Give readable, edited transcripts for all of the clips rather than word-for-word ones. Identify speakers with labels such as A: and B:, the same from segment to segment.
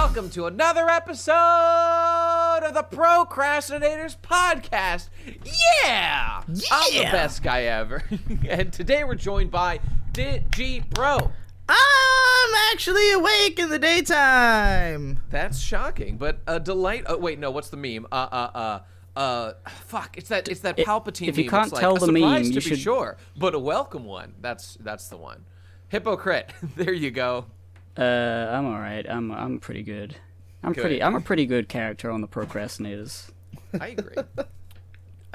A: welcome to another episode of the Pro Crastinators podcast. Yeah! I'm the best guy ever. And today we're joined by Digipro.
B: I'm actually awake in the daytime.
A: That's shocking, but a delight. Oh, wait, no, what's the meme? Fuck, it's that Palpatine
C: if
A: meme.
C: you can't
A: it's like
C: tell
A: a
C: the
A: surprise
C: meme,
A: to
C: you
A: be
C: should...
A: sure, but a welcome one. That's the one. Hypocrite. There you go.
C: I'm alright. I'm pretty good. I'm a pretty good character on the Procrastinators.
A: I agree.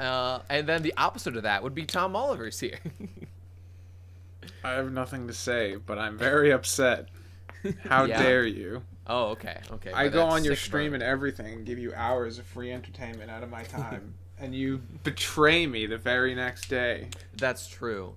A: And then the opposite of that would be Tom Oliver's here.
D: I have nothing to say, but I'm very upset. How dare you?
A: Oh, okay.
D: I go on your stream and everything and give you hours of free entertainment out of my time, and you betray me the very next day.
A: That's true.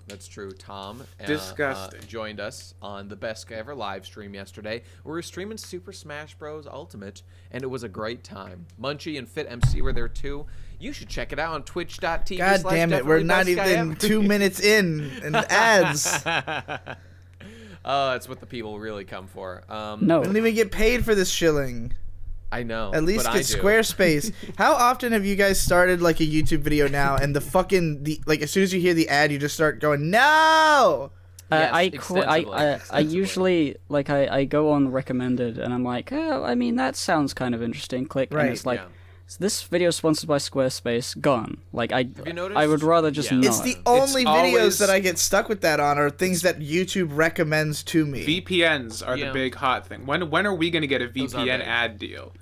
A: Tom
D: Disgusting.
A: Joined us on the Best Guy Ever live stream yesterday. We were streaming Super Smash Bros. Ultimate, and it was a great time. Munchie and Fit MC were there too. You should check it out on twitch.tv.
B: God damn it, we're not even 2 minutes in, and ads.
A: Oh, that's what the people really come for.
C: No.
B: I don't even get paid for this shilling.
A: I know.
B: At least
A: but
B: get Squarespace. How often have you guys started like a YouTube video now, and as soon as you hear the ad, you just start going, no!
A: Yes,
C: I usually, like, I go on recommended, and I'm like, oh, I mean, that sounds kind of interesting. Click,
B: right.
C: And it's like, so this video is sponsored by Squarespace. Gone. Like,
A: Have you noticed?
C: I would rather just not.
B: It's the only videos
D: always...
B: that I get stuck with that on are things that YouTube recommends to me.
D: VPNs are the big hot thing. When are we going to get a VPN ad deal?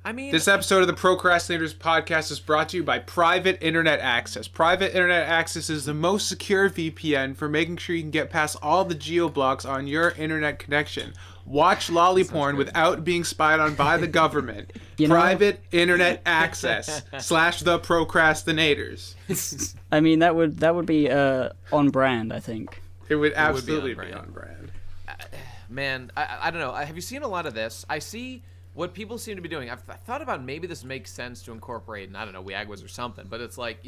A: I mean,
D: this episode of the Procrastinators podcast is brought to you by Private Internet Access. Private Internet Access is the most secure VPN for making sure you can get past all the geo-blocks on your internet connection. Watch lolly porn without being spied on by the government. Private Internet Access / the Procrastinators.
C: I mean, that would be on brand, I think.
D: It would absolutely be on brand.
A: Man, I don't know. Have you seen a lot of this? I see what people seem to be doing. I've thought about maybe this makes sense to incorporate, and I don't know, Weagwas or something, but it's like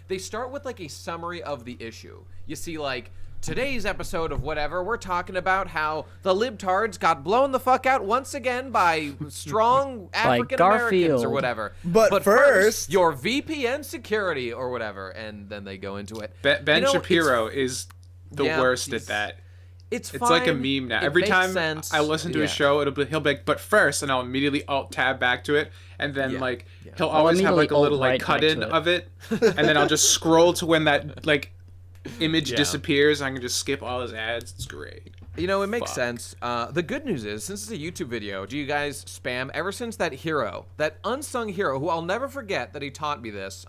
A: they start with like a summary of the issue. You see, like, today's episode of whatever, we're talking about how the libtards got blown the fuck out once again by strong African Americans or whatever.
B: But first,
A: your VPN security or whatever, and then they go into it.
D: Ben Shapiro is the worst at that.
A: It's
D: like a meme now. Every time I listen to a show, he'll be like, but first, and I'll immediately alt-tab back to it, and then he'll always have like a little like cut-in of it, and then I'll just scroll to when that like image disappears, and I can just skip all his ads. It's great.
A: You know, it makes sense. The good news is, since it's a YouTube video, do you guys spam? Ever since that hero, that unsung hero, who I'll never forget that he taught me this,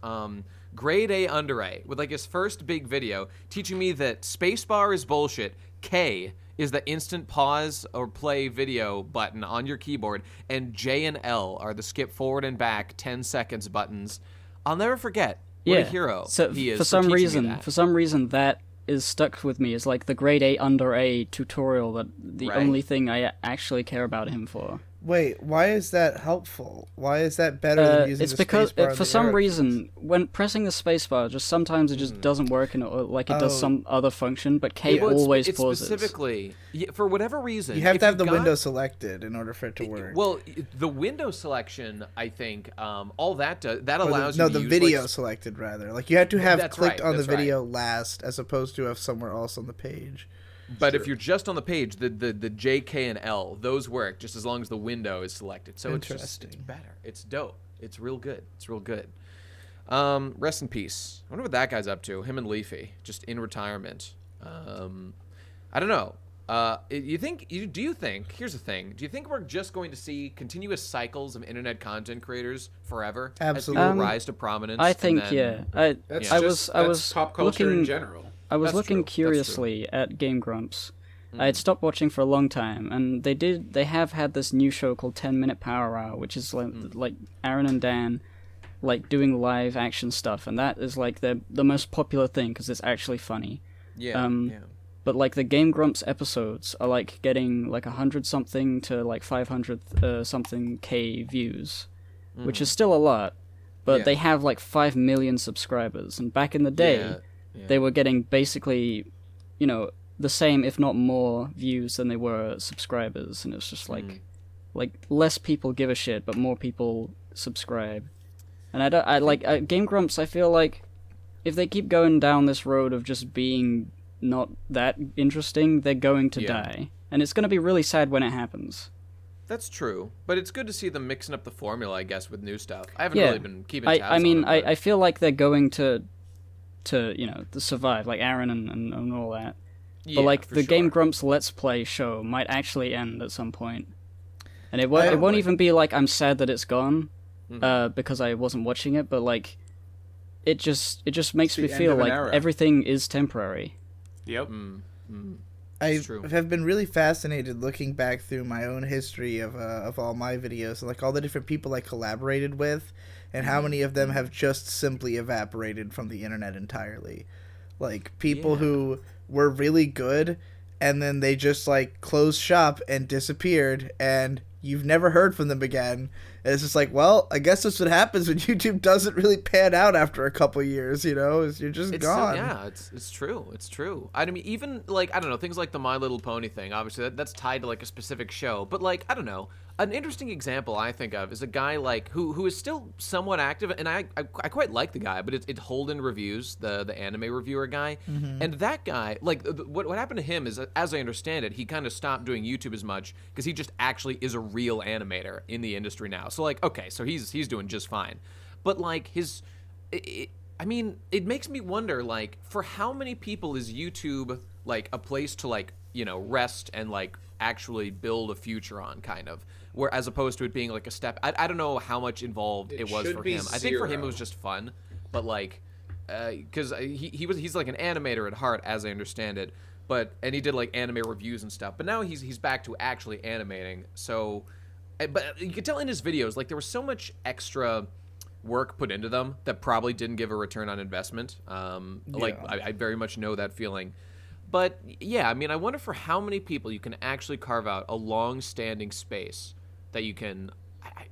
A: grade A under A, with like his first big video, teaching me that spacebar is bullshit, K is the instant pause or play video button on your keyboard, and J and L are the skip forward and back 10 seconds buttons. I'll never forget what a hero he is.
C: For some reason, that is stuck with me. Is like the grade A under A tutorial that the only thing I actually care about him for.
B: Wait, why is that helpful? Why is that better than using the spacebar? It's because
C: for some reason, when pressing the spacebar, just sometimes it just doesn't work, and it does some other function. But K always pauses.
A: Specifically, for whatever reason,
B: you have to have the window selected in order for it to work.
A: Well, the window selection, I think, all that does allows you to use,
B: video selected rather. Like you have to have clicked on the video last, as opposed to have somewhere else on the page.
A: But if you're just on the page, the J, K, and L, those work just as long as the window is selected. So it's better. It's dope. It's real good. Rest in peace. I wonder what that guy's up to. Him and Leafy, just in retirement. I don't know. Do you think? Here's the thing. Do you think we're just going to see continuous cycles of internet content creators forever?
B: Absolutely.
A: As people rise to prominence.
C: I think
D: That's pop culture in general.
C: I was looking curiously at Game Grumps. I had stopped watching for a long time, and they have had this new show called 10-Minute Power Hour, which is like Aaron and Dan like doing live action stuff, and that is like the most popular thing because it's actually funny. But like the Game Grumps episodes are like getting like 100-something to like 500-something K views, which is still a lot, but they have like 5 million subscribers, and back in the day they were getting basically, the same, if not more, views than they were subscribers, and it's just like, like less people give a shit, but more people subscribe. And I like Game Grumps. I feel like if they keep going down this road of just being not that interesting, they're going to die, and it's going to be really sad when it happens.
A: That's true, but it's good to see them mixing up the formula, I guess, with new stuff. I haven't really been keeping tabs
C: I mean,
A: on it,
C: I feel like they're going to to survive, like Aaron and all that.
A: yeah,
C: But like the
A: sure.
C: Game Grumps Let's Play show might actually end at some point, and it won't even be like I'm sad that it's gone, because I wasn't watching it, but like it just makes me feel like everything is temporary.
D: Yep.
B: I have been really fascinated looking back through my own history of all my videos, and like all the different people I collaborated with, and how many of them have just simply evaporated from the internet entirely. Like people who were really good, and then they just like closed shop and disappeared, and you've never heard from them again. And it's just like, well, I guess that's what happens when YouTube doesn't really pan out after a couple years, you know? You're just gone.
A: It's true. It's true. I mean, even, like, I don't know, things like the My Little Pony thing, obviously, that's tied to, like, a specific show. But, like, I don't know, an interesting example I think of is a guy, like, who is still somewhat active, and I quite like the guy, but it's Holden Reviews, the anime reviewer guy. And that guy, like, what happened to him is, as I understand it, he kind of stopped doing YouTube as much because he just actually is a real animator in the industry now. So, like, okay, so he's doing just fine. But, like, I mean, it makes me wonder, like, for how many people is YouTube, like, a place to, like, you know, rest and, like, actually build a future on, kind of, where as opposed to it being, like, a step. I don't know how much involved it was for him. I think for him it was just fun, but, like, because he's, like, an animator at heart, as I understand it, and he did, like, anime reviews and stuff, but now he's back to actually animating, so... But you could tell in his videos, like, there was so much extra work put into them that probably didn't give a return on investment. Like, I very much know that feeling. But, yeah, I mean, I wonder for how many people you can actually carve out a long-standing space that you can...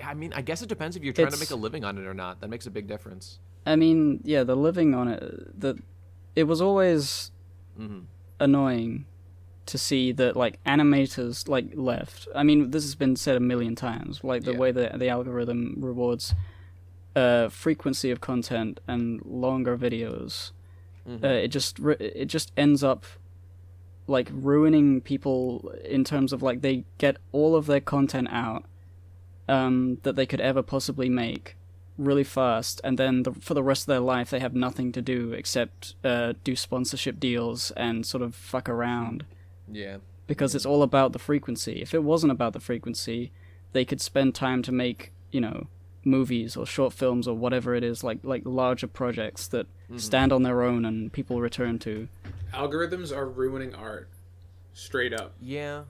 A: I mean, I guess it depends if you're trying to make a living on it or not. That makes a big difference.
C: I mean, yeah, the living on it... It was always annoying to see that, like, animators, like, left. I mean, this has been said a million times, like, the way that the algorithm rewards frequency of content and longer videos. It just ends up, like, ruining people in terms of, like, they get all of their content out that they could ever possibly make really fast, and then for the rest of their life they have nothing to do except do sponsorship deals and sort of fuck around.
A: Yeah.
C: Because it's all about the frequency. If it wasn't about the frequency, they could spend time to make, you know, movies or short films or whatever it is, like larger projects that stand on their own and people return to.
D: Algorithms are ruining art. Straight up.
A: Yeah.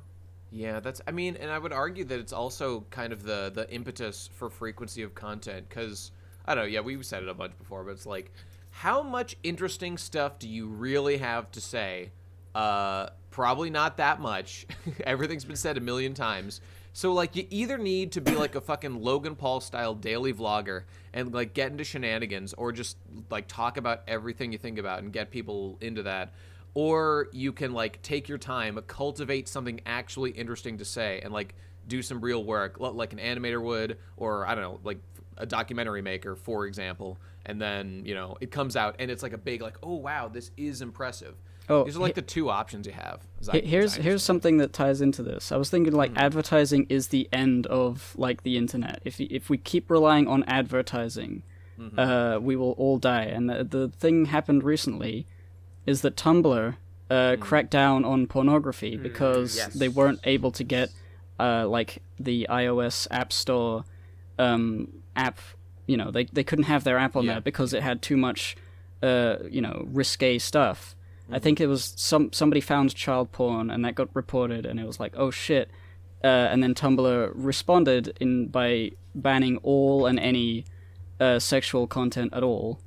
A: Yeah, I mean, and I would argue that it's also kind of the impetus for frequency of content, because, I don't know, yeah, we've said it a bunch before, but it's like, how much interesting stuff do you really have to say? Probably not that much. Everything's been said a million times. So, like, you either need to be, like, a fucking Logan Paul-style daily vlogger and, like, get into shenanigans, or just, like, talk about everything you think about and get people into that. Or you can, like, take your time, cultivate something actually interesting to say, and, like, do some real work, like an animator would, or, I don't know, like, a documentary maker, for example. And then, you know, it comes out, and it's, like, a big, like, oh, wow, this is impressive.
C: Oh,
A: these are like the two options you have.
C: Here's something that ties into this. I was thinking, like, advertising is the end of, like, the internet. If we keep relying on advertising, we will all die. And the thing happened recently is that Tumblr cracked down on pornography because they weren't able to get like the iOS App Store app. You know, they couldn't have their app on there because it had too much risque stuff. I think it was somebody found child porn and that got reported, and it was like, oh shit. And then Tumblr responded by banning all and any sexual content at all,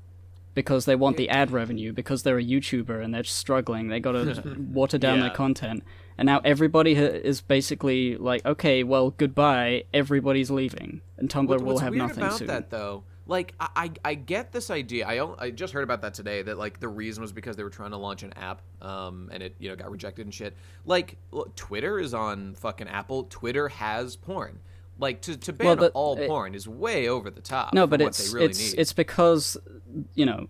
C: because they want the ad revenue, because they're a YouTuber and they're struggling. They gotta water down their content. And now everybody is basically like, okay, well, goodbye, everybody's leaving. And Tumblr will have nothing soon.
A: What's weird about that, though, like, I get this idea. I just heard about that today, that, like, the reason was because they were trying to launch an app, and it, you know, got rejected and shit. Like, look, Twitter is on fucking Apple. Twitter has porn. Like to ban all porn is way over the top.
C: No,
A: for
C: but
A: what they really need.
C: it's because, you know,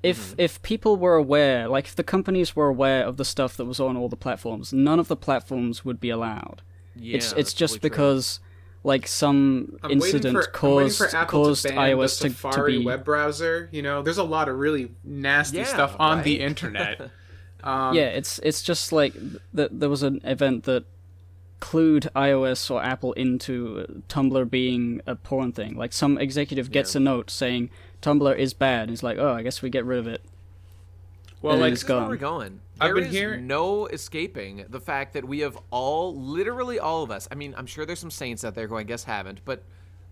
C: if people were aware, like if the companies were aware of the stuff that was on all the platforms, none of the platforms would be allowed.
A: Yeah,
C: it's just
A: totally
C: because like some incident caused iOS
D: to
C: be
D: web browser. You know, there's a lot of really nasty stuff on the internet.
C: It's just like there was an event that clued iOS or Apple into Tumblr being a porn thing. Like some executive gets a note saying Tumblr is bad. And it's like, oh, I guess we get rid of it.
D: Well, like,
A: this is where we're going. There is no escaping the fact that we have literally all of us. I mean, I'm sure there's some saints out there who I guess haven't, but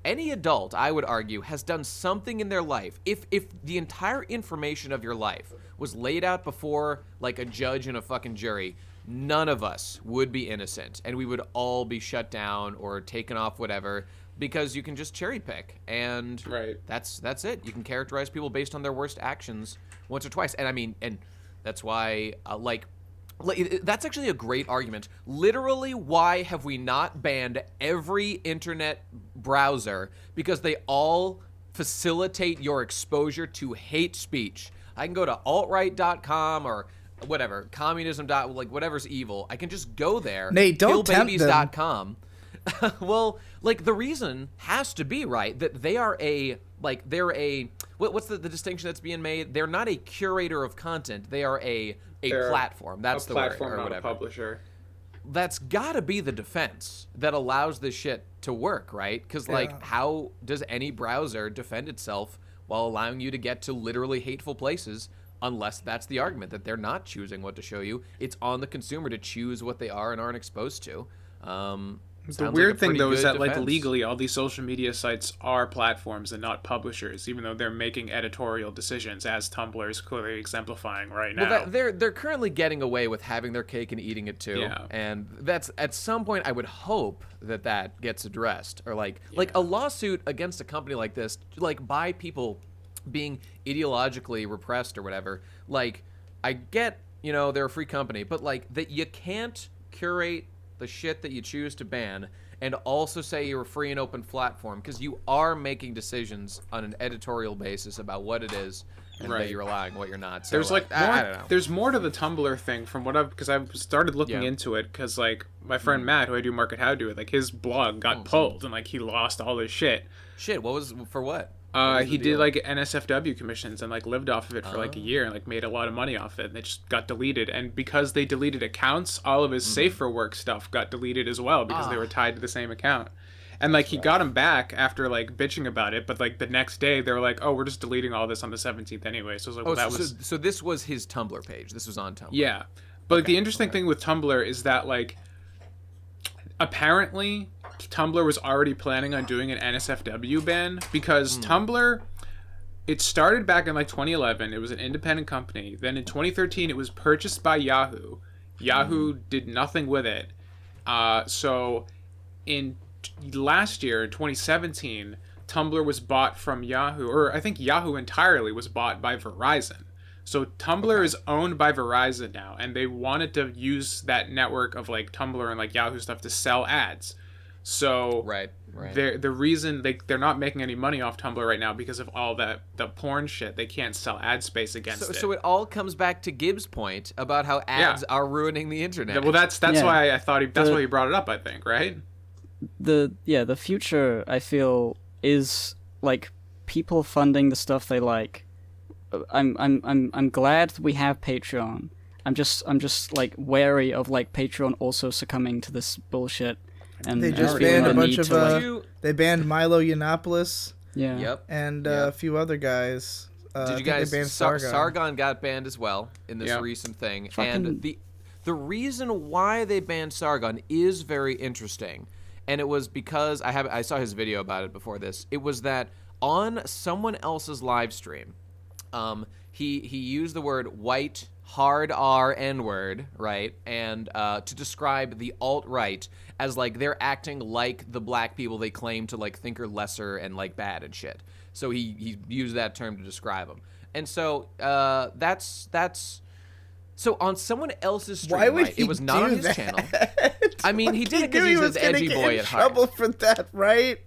A: any adult, I would argue, has done something in their life. If the entire information of your life was laid out before, like, a judge and a fucking jury, none of us would be innocent, and we would all be shut down or taken off whatever, because you can just cherry pick, and that's it. You can characterize people based on their worst actions once or twice, and I mean, and that's why, that's actually a great argument. Literally, why have we not banned every internet browser? Because they all facilitate your exposure to hate speech. I can go to altright.com or whatever, communism. Like whatever's evil. I can just go there.
B: Nate, don't tempt them.
A: Killbabies.com. Well, like the reason has to be that they're a what's the distinction that's being made? They're not a curator of content. They are a platform. That's the
D: platform,
A: word, or
D: not
A: whatever.
D: A publisher.
A: That's got to be the defense that allows this shit to work, right? Because how does any browser defend itself while allowing you to get to literally hateful places? Unless that's the argument, that they're not choosing what to show you. It's on the consumer to choose what they are and aren't exposed to.
D: The weird thing, though, is that like legally, all these social media sites are platforms and not publishers, even though they're making editorial decisions, as Tumblr is clearly exemplifying right now.
A: Well, they're currently getting away with having their cake and eating it too, and that's at some point I would hope that gets addressed, or like a lawsuit against a company like this, like by people being ideologically repressed or whatever. Like, I get, they're a free company, but like that you can't curate the shit that you choose to ban and also say you're a free and open platform, because you are making decisions on an editorial basis about what it is and that you're allowing, what you're not. So
D: there's
A: I don't know.
D: There's more to the Tumblr thing from what because I've started looking into it, because like my friend Matt, who I do Market How Do It, like his blog got pulled and like he lost all his shit.
A: What was for what?
D: He did like NSFW commissions and like lived off of it for like a year and like made a lot of money off it, and it just got deleted. And because they deleted accounts, all of his Safe for Work stuff got deleted as well, because they were tied to the same account. And like he got them back after like bitching about it, but like the next day they were like, "Oh, we're just deleting all this on the 17th anyway." So I was like,
A: so this was his Tumblr page. This was on Tumblr.
D: Yeah, but like, the interesting thing with Tumblr is that like apparently Tumblr was already planning on doing an NSFW ban, because Tumblr, it started back in like 2011. It was an independent company. Then in 2013 it was purchased by Yahoo. Yahoo did nothing with it. So in last year, in 2017, Tumblr was bought from Yahoo, or I think Yahoo entirely was bought by Verizon. So Tumblr is owned by Verizon now, and they wanted to use that network of like Tumblr and like Yahoo stuff to sell ads. So the reason they're not making any money off Tumblr right now, because of all the porn shit. They can't sell ad space against it.
A: So it all comes back to Gibbs' point about how ads are ruining the internet.
D: Well, that's why I thought that's why he brought it up, I think, right?
C: The future, I feel, is like people funding the stuff they like. I'm glad we have Patreon. I'm just like wary of like Patreon also succumbing to this bullshit. And
B: they just banned a bunch of they banned Milo Yiannopoulos.
C: Yeah.
A: Yep.
B: And a few other guys.
A: Did you guys? Sargon got banned as well in this recent thing, and the reason why they banned Sargon is very interesting, and it was because I saw his video about it before this. It was that on someone else's live stream, he used the word white hard R N-word, right, and to describe the alt-right as like they're acting like the black people they claim to like think are lesser and like bad and shit. So he used that term to describe them, and so that's So on someone else's stream,
B: Why would
A: right, it was not on his channel. I mean, he did it because he's an edgy boy at heart.
B: Trouble for that, right?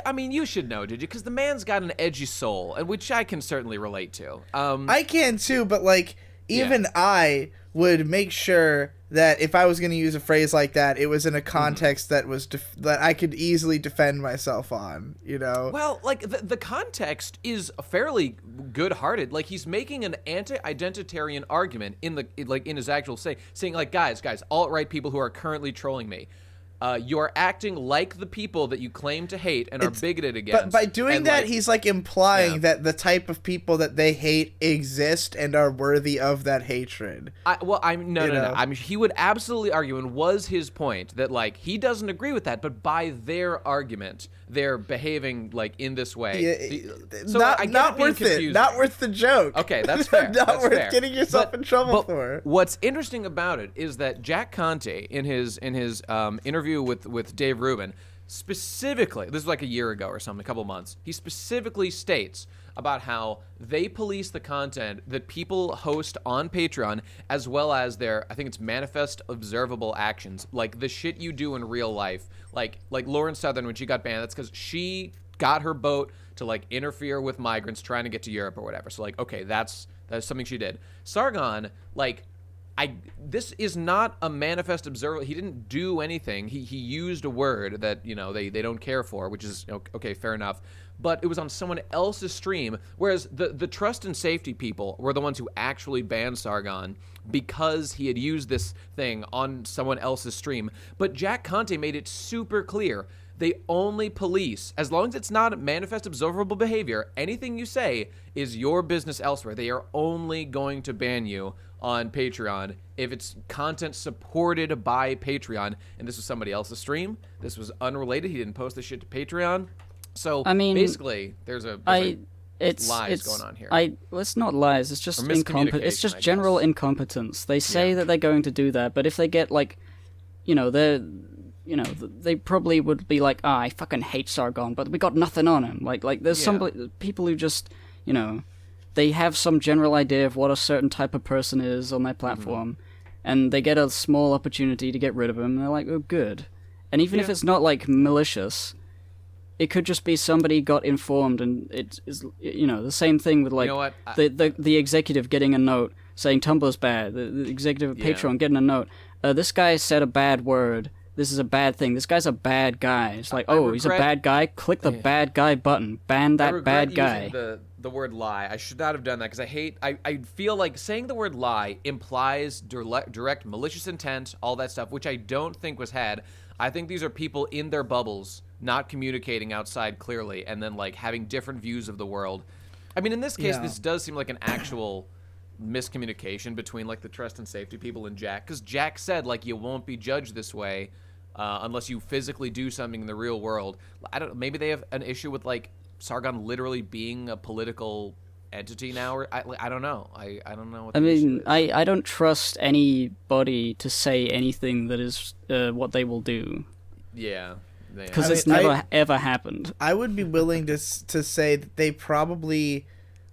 A: I mean, you should know, did you? Because the man's got an edgy soul, which I can certainly relate to.
B: I can too, but like even I would make sure that if I was going to use a phrase like that, it was in a context that was that I could easily defend myself on, you know?
A: Well, like, the context is fairly good-hearted. Like, he's making an anti-identitarian argument in his actual saying, like, guys, alt-right people who are currently trolling me, you are acting like the people that you claim to hate and are bigoted against.
B: But by doing that, he's like implying that the type of people that they hate exist and are worthy of that hatred.
A: No. I mean, he would absolutely argue, and was his point, that like he doesn't agree with that, but by their argument, they're behaving like in this way. So
B: not worth it. Not worth the joke.
A: Okay, that's fair.
B: Not worth getting yourself in trouble for.
A: What's interesting about it is that Jack Conte, in his interview with Dave Rubin, specifically, this was like a year ago or something, a couple months, he specifically states about how they police the content that people host on Patreon, as well as their, I think it's manifest observable actions, like the shit you do in real life. Like Lauren Southern, when she got banned, that's because she got her boat to like interfere with migrants trying to get to Europe or whatever. So like, okay, that's something she did. Sargon, like, this is not a manifest observable. He didn't do anything. He used a word that, you know, they don't care for, which is okay, fair enough. But it was on someone else's stream, whereas the trust and safety people were the ones who actually banned Sargon because he had used this thing on someone else's stream. But Jack Conte made it super clear. They only police, as long as it's not manifest observable behavior, anything you say is your business elsewhere. They are only going to ban you on Patreon if it's content supported by Patreon. And this was somebody else's stream. This was unrelated. He didn't post this shit to Patreon. So
C: I mean,
A: basically, there's lies going on here.
C: Well, it's not lies. It's just incompetence. It's just general incompetence. They say that they're going to do that, but if they get like, they probably would be like, I fucking hate Sargon, but we got nothing on him. Like there's some people who just, they have some general idea of what a certain type of person is on their platform, and they get a small opportunity to get rid of him, and they're like, oh, good. And even if it's not like malicious, it could just be somebody got informed, and it is, the same thing with like the executive getting a note saying Tumblr's bad, the executive of Patreon getting a note. This guy said a bad word. This is a bad thing. This guy's a bad guy. It's like, he's a bad guy. Click the bad guy button. Ban that bad guy.
A: The word lie. I should not have done that because I feel like saying the word lie implies direct malicious intent, all that stuff, which I don't think was had. I think these are people in their bubbles, not communicating outside clearly, and then like having different views of the world. I mean, in this case, this does seem like an actual miscommunication between like the trust and safety people and Jack, because Jack said like you won't be judged this way unless you physically do something in the real world. Maybe they have an issue with like Sargon literally being a political entity now, or I don't know. I don't know what
C: I don't trust anybody to say anything that is what they will do. Because it's never ever happened.
B: I would be willing to say that they probably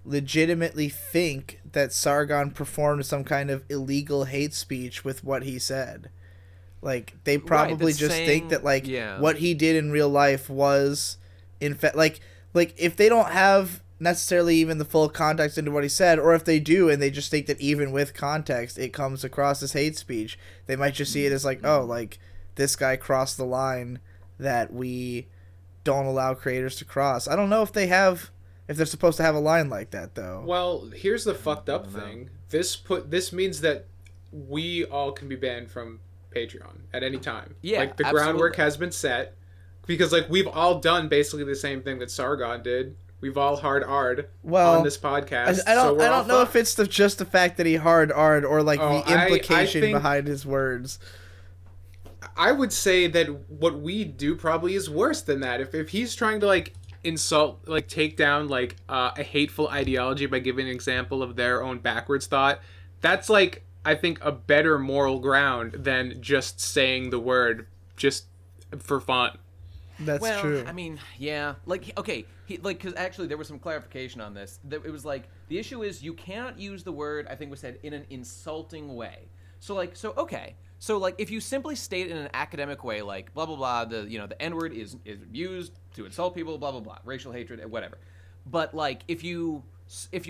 B: legitimately think that Sargon performed some kind of illegal hate speech with what he said. Like, they probably think that like what he did in real life was in fact like if they don't have necessarily even the full context into what he said, or if they do and they just think that even with context it comes across as hate speech, they might just see it as like, oh, like this guy crossed the line that we don't allow creators to cross. I don't know if they're supposed to have a line like that, though.
D: Well, here's the fucked up thing. This means that we all can be banned from Patreon at any time.
A: Yeah,
D: like the groundwork has been set, because like we've all done basically the same thing that Sargon did. We've all hard-R'd on this podcast.
B: I don't know if it's just the fact that he hard-R'd or like the implication behind his words.
D: I would say that what we do probably is worse than that. If he's trying to like insult, like take down like a hateful ideology by giving an example of their own backwards thought, that's like, I think, a better moral ground than just saying the word just for fun.
B: That's true.
A: I mean, yeah. Like, okay, because actually there was some clarification on this. It was like, the issue is you can't use the word, I think was said, in an insulting way. So, okay. So, like, if you simply state in an academic way, like, blah, blah, blah, the N-word is used to insult people, blah, blah, blah, racial hatred, whatever. But, like, if you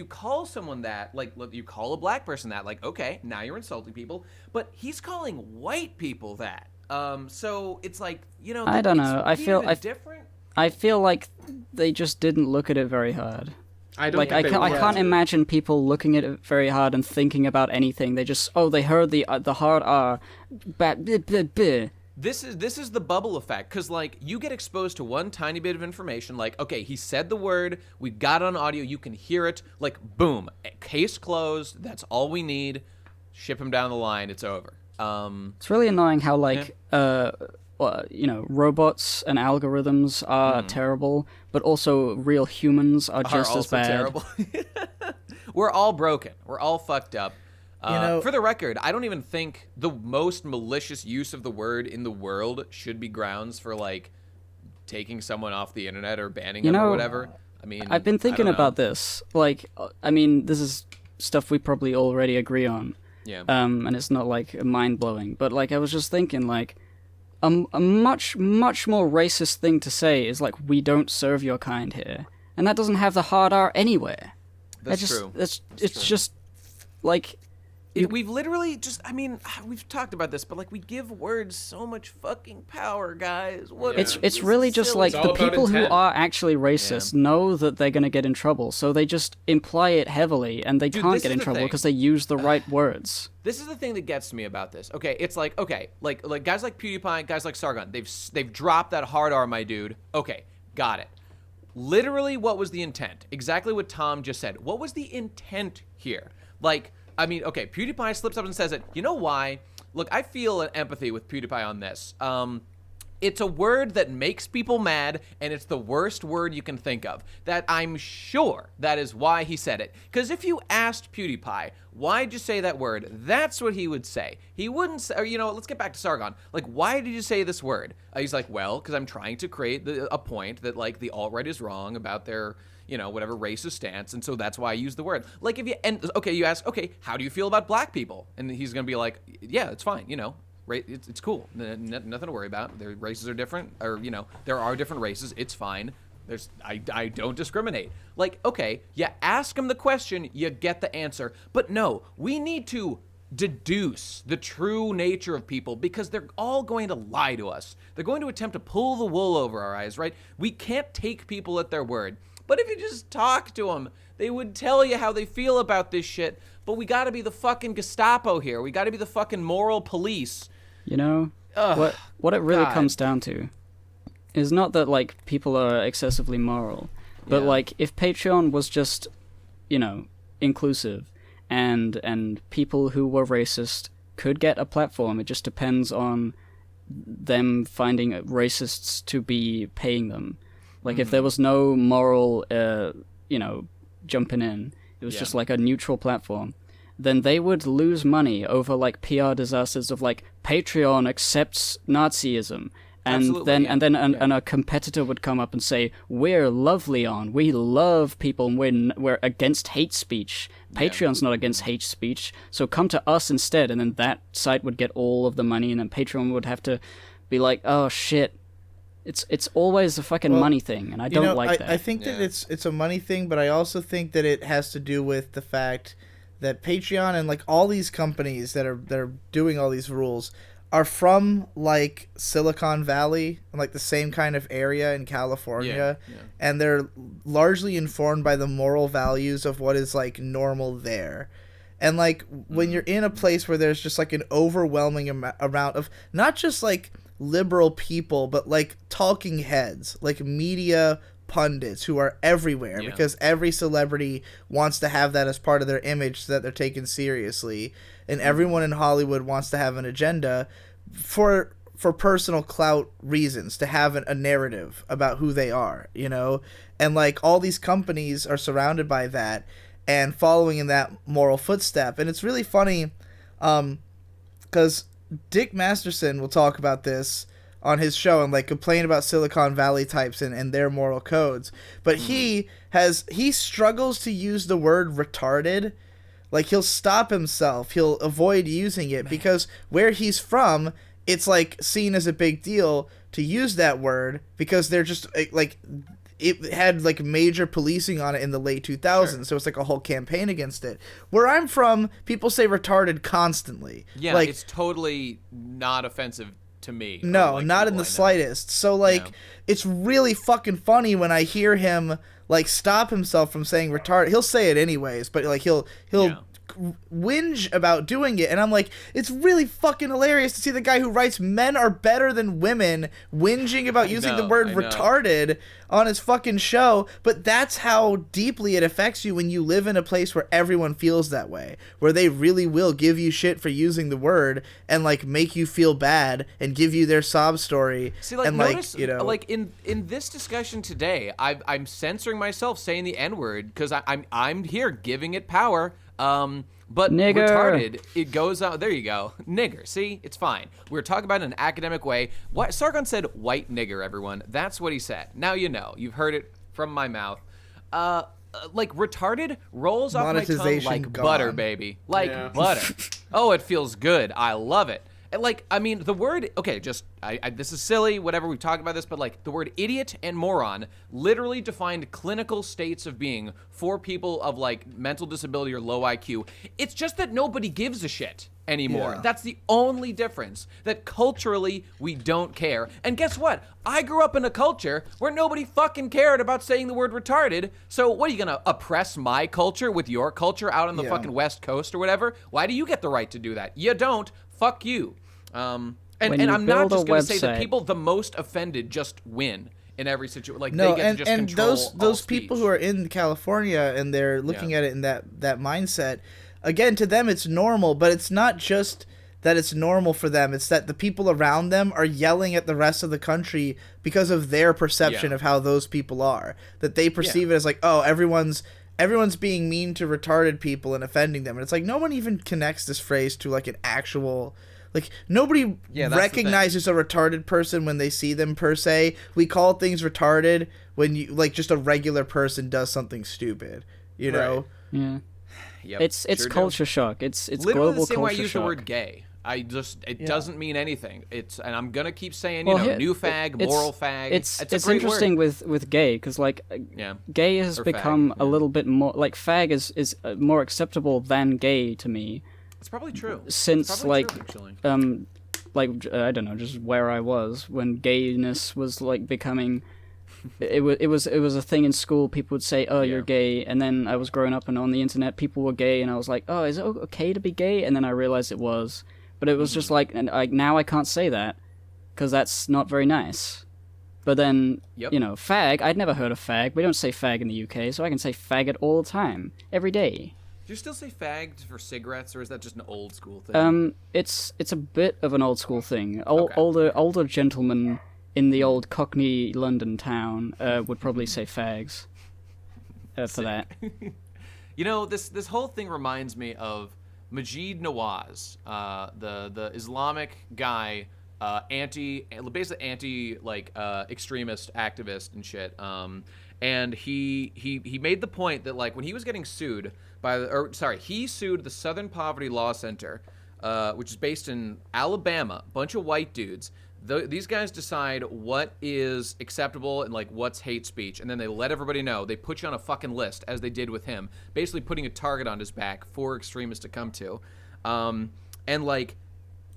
A: call someone that, like, you call a black person that, like, okay, now you're insulting people. But he's calling white people that. So it's like,
C: I don't know. I feel
A: different.
C: I feel like they just didn't look at it very hard.
D: I don't
C: I can't imagine people looking at it very hard and thinking about anything. They just they heard the hard R.
A: This is the bubble effect, because, like, you get exposed to one tiny bit of information, like, okay, he said the word, we got it on audio, you can hear it, like, boom, case closed, that's all we need, ship him down the line, it's over.
C: It's really annoying how, like, robots and algorithms are terrible, but also real humans are just as bad.
A: Terrible. We're all broken. We're all fucked up. For the record, I don't even think the most malicious use of the word in the world should be grounds for, like, taking someone off the internet or banning them or whatever. I mean,
C: I've been thinking about this. Like, I mean, this is stuff we probably already agree on.
A: Yeah.
C: And it's not, like, mind-blowing. But, like, I was just thinking, like, a much, much more racist thing to say is, like, we don't serve your kind here. And that doesn't have the hard R anywhere.
A: That's true.
C: It's just, like...
A: We've literally just, I mean, we've talked about this, but, like, we give words so much fucking power, guys.
C: It's really just like the people who are actually racist know that they're going to get in trouble, so they just imply it heavily, and they can't get in trouble because they use the right words.
A: This is the thing that gets me about this. Okay, it's like, okay, like guys like PewDiePie, guys like Sargon, they've dropped that hard R, my dude. Okay, got it. Literally, what was the intent? Exactly what Tom just said. What was the intent here? Like, I mean, okay, PewDiePie slips up and says it. You know why? Look, I feel an empathy with PewDiePie on this. It's a word that makes people mad, and it's the worst word you can think of. That I'm sure that is why he said it. Because if you asked PewDiePie, why'd you say that word? That's what he would say. He wouldn't say, or, let's get back to Sargon. Like, why did you say this word? He's like, well, because I'm trying to create a point that, like, the alt-right is wrong about their... whatever racist stance, and so that's why I use the word. Like, you ask, okay, how do you feel about black people? And he's gonna be like, yeah, it's fine, it's cool, nothing to worry about. Their races are different, or there are different races. It's fine. I don't discriminate. Like, okay, you ask them the question, you get the answer, but no, we need to deduce the true nature of people because they're all going to lie to us. They're going to attempt to pull the wool over our eyes, right? We can't take people at their word. But if you just talk to them, they would tell you how they feel about this shit. But we gotta be the fucking Gestapo here. We gotta be the fucking moral police.
C: What it really comes down to is not that, like, people are excessively moral, but, like, if Patreon was just, inclusive, and people who were racist could get a platform, it just depends on them finding racists to be paying them. Like, if there was no moral, jumping in, it was just, like, a neutral platform, then they would lose money over, like, PR disasters of, like, Patreon accepts Nazism. And then a competitor would come up and say, we're lovely on, we love people, and we're against hate speech. Patreon's not against hate speech, so come to us instead. And then that site would get all of the money, and then Patreon would have to be like, oh, shit. It's always a fucking money thing, and I don't like that.
B: I think that it's a money thing, but I also think that it has to do with the fact that Patreon and, like, all these companies that are doing all these rules are from, like, Silicon Valley and, like, the same kind of area in California, and they're largely informed by the moral values of what is, like, normal there. And, like, when you're in a place where there's just, like, an overwhelming amount of not just, like, liberal people, but, like, talking heads, like media pundits who are everywhere because every celebrity wants to have that as part of their image so that they're taken seriously, and everyone in Hollywood wants to have an agenda for personal clout reasons, to have a narrative about who they are, and, like, all these companies are surrounded by that and following in that moral footstep. And it's really funny because Dick Masterson will talk about this on his show and like complain about Silicon Valley types and their moral codes. But he struggles to use the word retarded. Like, he'll stop himself. He'll avoid using it because where he's from, it's like seen as a big deal to use that word because they're just like, it had like major policing on it in the late 2000s. Sure. So it's like a whole campaign against it. Where I'm from, people say retarded constantly.
A: Yeah, like, it's totally not offensive to me.
B: No, like not in the slightest. So like, it's really fucking funny when I hear him like stop himself from saying retarded. He'll say it anyways, but like he'll whinge about doing it, and I'm like, it's really fucking hilarious to see the guy who writes men are better than women whinging about using the word retarded on his fucking show. But that's how deeply it affects you when you live in a place where everyone feels that way, where they really will give you shit for using the word and like make you feel bad and give you their sob story.
A: See, like,
B: and
A: notice,
B: like, you know,
A: like in this discussion today, I'm censoring myself saying the N-word because I'm here giving it power. But
C: nigger.
A: Retarded, it goes out. There you go. Nigger. See? It's fine. We're talking about it in an academic way. What Sargon said, white nigger, everyone. That's what he said. Now you know. You've heard it from my mouth. Like, retarded rolls off my tongue like butter, baby. Like butter. Oh, it feels good. I love it. And like, I mean, the word, okay, just, this is silly, whatever, we've talked about this, but like, the word idiot and moron literally defined clinical states of being for people of like mental disability or low IQ. It's just that nobody gives a shit anymore. Yeah. That's the only difference, that culturally we don't care. And guess what? I grew up in a culture where nobody fucking cared about saying the word retarded. So what, are you gonna oppress my culture with your culture out on the fucking West Coast or whatever? Why do you get the right to do that? You don't. Fuck you. And I'm not just going to say that people the most offended just win in every situation. Like,
B: no,
A: they get to just control
B: those people who are in California and they're looking at it in that mindset, again, to them it's normal, but it's not just that it's normal for them. It's that the people around them are yelling at the rest of the country because of their perception of how those people are. That they perceive it as like, oh, everyone's being mean to retarded people and offending them. And it's like, no one even connects this phrase to like an actual... Like, nobody recognizes a retarded person when they see them, per se. We call things retarded when you, like, just a regular person does something stupid, you know?
C: Yeah. Yep, it's culture shock. It's
A: literally
C: global
A: the same
C: culture
A: way I use
C: shock.
A: the word gay. It doesn't mean anything. And I'm gonna keep saying, new fag, moral fag.
C: It's interesting word. with gay, because like, gay has become a little bit more, like, fag is more acceptable than gay to me.
A: It's probably true.
C: Since I don't know, just where I was when gayness was like becoming, it was a thing in school. People would say, "Oh, you're gay," and then I was growing up and on the internet, people were gay, and I was like, "Oh, is it okay to be gay?" And then I realized it was, but it was just like, and now I can't say that because that's not very nice. But then, fag. I'd never heard of fag. We don't say fag in the UK, so I can say faggot all the time, every day.
A: Do you still say fagged for cigarettes, or is that just an old school thing?
C: It's a bit of an old school thing. Older gentlemen in the old Cockney London town would probably say fags for that.
A: This whole thing reminds me of Majid Nawaz, the Islamic guy, basically anti extremist activist and shit. And he made the point that, like, when he was getting sued he sued the Southern Poverty Law Center, which is based in Alabama, bunch of white dudes. These guys decide what is acceptable and like what's hate speech, and then they let everybody know. They put you on a fucking list, as they did with him, basically putting a target on his back for extremists to come to. And like,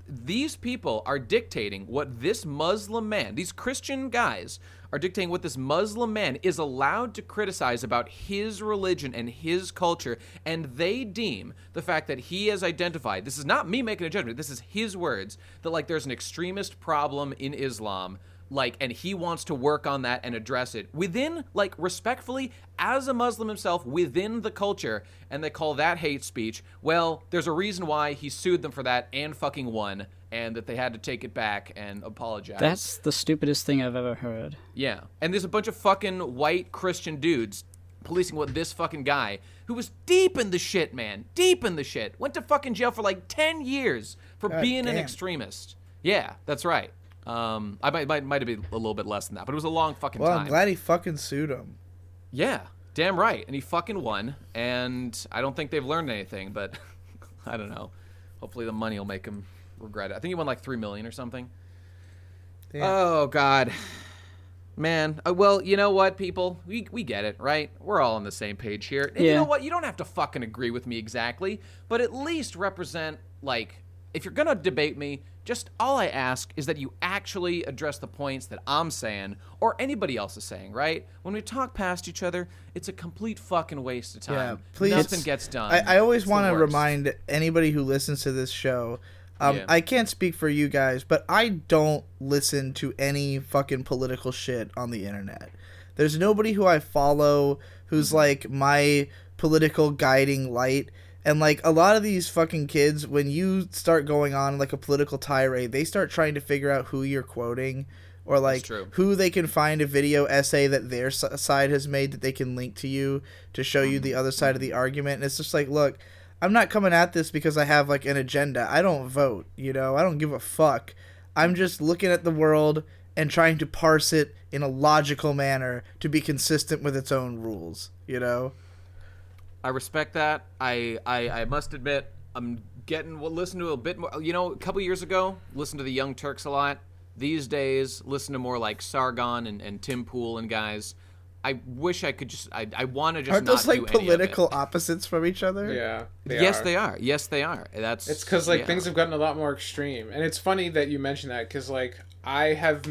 A: these people are dictating what this Muslim man, these Christian guys, are dictating what this Muslim man is allowed to criticize about his religion and his culture, and they deem the fact that he has identified, this is not me making a judgment, this is his words, that like there's an extremist problem in Islam, like, and he wants to work on that and address it within, like, respectfully, as a Muslim himself, within the culture, and they call that hate speech. Well, there's a reason why he sued them for that and fucking won, and that they had to take it back and apologize.
C: That's the stupidest thing I've ever heard.
A: Yeah, and there's a bunch of fucking white Christian dudes policing what this fucking guy, who was deep in the shit, man, deep in the shit, went to fucking jail for like 10 years for being an extremist. Yeah, that's right. I might have been a little bit less than that, but it was a long fucking
B: Well,
A: time.
B: I'm glad he fucking sued him.
A: Yeah, damn right. And he fucking won. And I don't think they've learned anything, but I don't know. Hopefully the money will make him regret it. I think he won like $3 million or something. Damn. Oh, God. Man. Well, you know what, people? We get it, right? We're all on the same page here. And you know what? You don't have to fucking agree with me exactly, but at least represent, like, if you're going to debate me, just all I ask is that you actually address the points that I'm saying or anybody else is saying, right? When we talk past each other, it's a complete fucking waste of time.
B: Yeah, please.
A: Nothing gets done.
B: I always want to remind anybody who listens to this show, I can't speak for you guys, but I don't listen to any fucking political shit on the internet. There's nobody who I follow who's like my political guiding light. And, like, a lot of these fucking kids, when you start going on, like, a political tirade, they start trying to figure out who you're quoting or, like, who they can find a video essay that their side has made that they can link to you to show you the other side of the argument. And it's just like, look, I'm not coming at this because I have, like, an agenda. I don't vote, you know? I don't give a fuck. I'm just looking at the world and trying to parse it in a logical manner to be consistent with its own rules, you know?
A: I respect that. I must admit, I'm listen to a bit more. You know, a couple years ago, listen to the Young Turks a lot. These days, listen to more like Sargon and Tim Pool and guys. I wish I could just. I want to just.
B: Aren't
A: not
B: those like
A: do any of it.
B: political opposites from each other?
D: Yeah.
A: Yes, they are. Yes, they are. It's
D: because like things have gotten a lot more extreme, and it's funny that you mention that because like I have.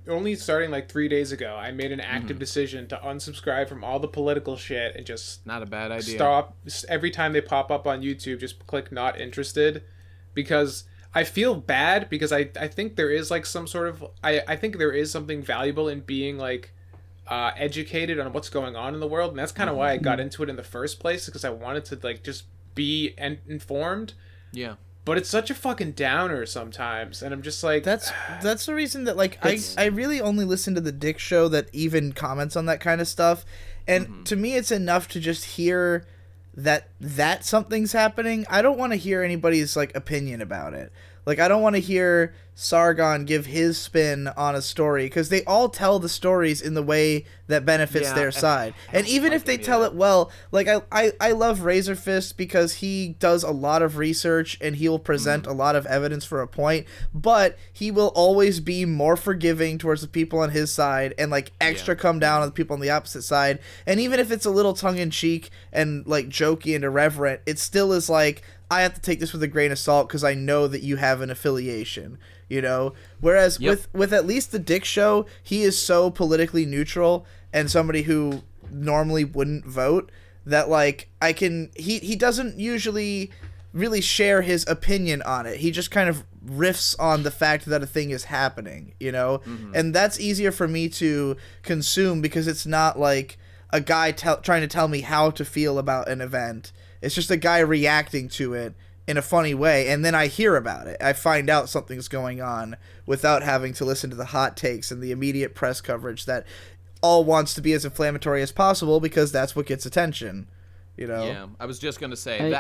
D: Only starting like 3 days ago, I made an active decision to unsubscribe from all the political shit and just
A: not a bad idea.
D: Stop every time they pop up on YouTube. Just click not interested, because I feel bad because I think there is like some sort of I think there is something valuable in being like educated on what's going on in the world, and that's kind of why I got into it in the first place, because I wanted to like just be informed.
A: Yeah.
B: But
D: it's such a fucking downer sometimes, and I'm just like...
B: That's the reason that, like, I really only listen to the Dick Show that even comments on that kind of stuff. And to me, it's enough to just hear that something's happening. I don't want to hear anybody's, like, opinion about it. Like, I don't want to hear Sargon give his spin on a story, because they all tell the stories in the way that benefits their side. And even if they tell it well, like, I love Razor Fist because he does a lot of research and he'll present a lot of evidence for a point, but he will always be more forgiving towards the people on his side and, like, extra come down on the people on the opposite side. And even if it's a little tongue-in-cheek and, like, jokey and irreverent, it still is like, I have to take this with a grain of salt because I know that you have an affiliation, you know? Whereas with at least the Dick Show, he is so politically neutral and somebody who normally wouldn't vote that, like, he doesn't usually really share his opinion on it. He just kind of riffs on the fact that a thing is happening, you know? And that's easier for me to consume because it's not like a guy trying to tell me how to feel about an event. It's just a guy reacting to it in a funny way, and then I hear about it. I find out something's going on without having to listen to the hot takes and the immediate press coverage that all wants to be as inflammatory as possible because that's what gets attention, you know?
A: Yeah, I was just going to say,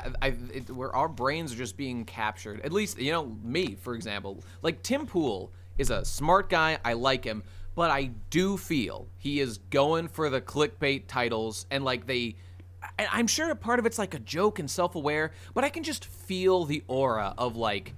A: where our brains are just being captured. At least, you know, me, for example. Like, Tim Pool is a smart guy. I like him. But I do feel he is going for the clickbait titles, and, like, I'm sure a part of it's like a joke and self-aware, but I can just feel the aura of like,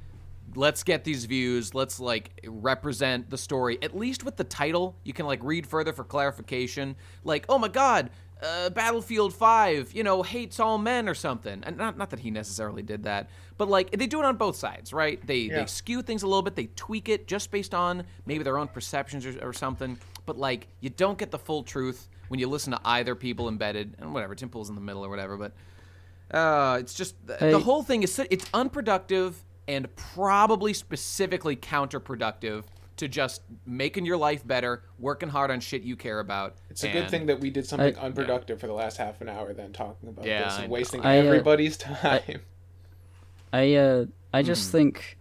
A: let's get these views, let's like represent the story. At least with the title, you can like read further for clarification. Like, oh my God, Battlefield 5, you know, hates all men or something. And not that he necessarily did that, but like they do it on both sides, right? They skew things a little bit, they tweak it just based on maybe their own perceptions or something. But like, you don't get the full truth when you listen to either people embedded, and whatever, Tim Pool's in the middle or whatever, but it's just, the whole thing is, it's unproductive and probably specifically counterproductive to just making your life better, working hard on shit you care about.
D: It's a good thing that we did something unproductive for the last half an hour then talking about this and wasting everybody's time.
C: I just think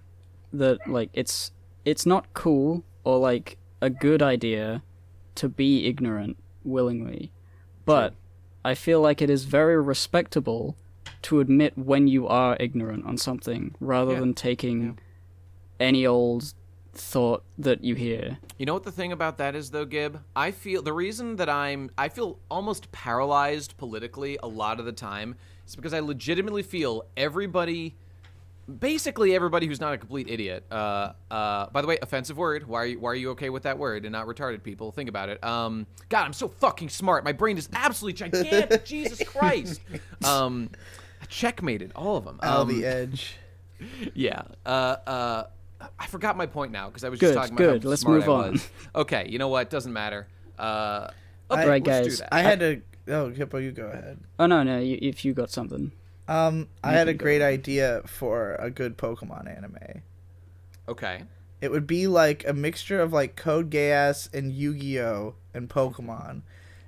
C: that, like, it's not cool or, like, a good idea to be ignorant willingly, but I feel like it is very respectable to admit when you are ignorant on something rather than taking any old thought that you hear.
A: You know what the thing about that is, though, Gib? I feel the reason that I feel almost paralyzed politically a lot of the time is because I legitimately feel basically everybody who's not a complete idiot. By the way, offensive word. Why are you okay with that word and not retarded people? Think about it. God, I'm so fucking smart. My brain is absolutely gigantic. Jesus Christ. I checkmated all of them.
B: The edge.
A: Yeah. I forgot my point now because I was just talking about
C: Good.
A: how
C: Let's
A: smart
C: move
A: I
C: on.
A: was. Okay, you know what? Doesn't matter. Okay,
C: Right,
A: let's
C: guys.
A: do that.
B: I had to. Oh, Hippo, you go ahead.
C: Oh no, if you got something.
B: I had a great idea for a good Pokemon anime.
A: Okay.
B: It would be like a mixture of like Code Geass and Yu-Gi-Oh and Pokemon.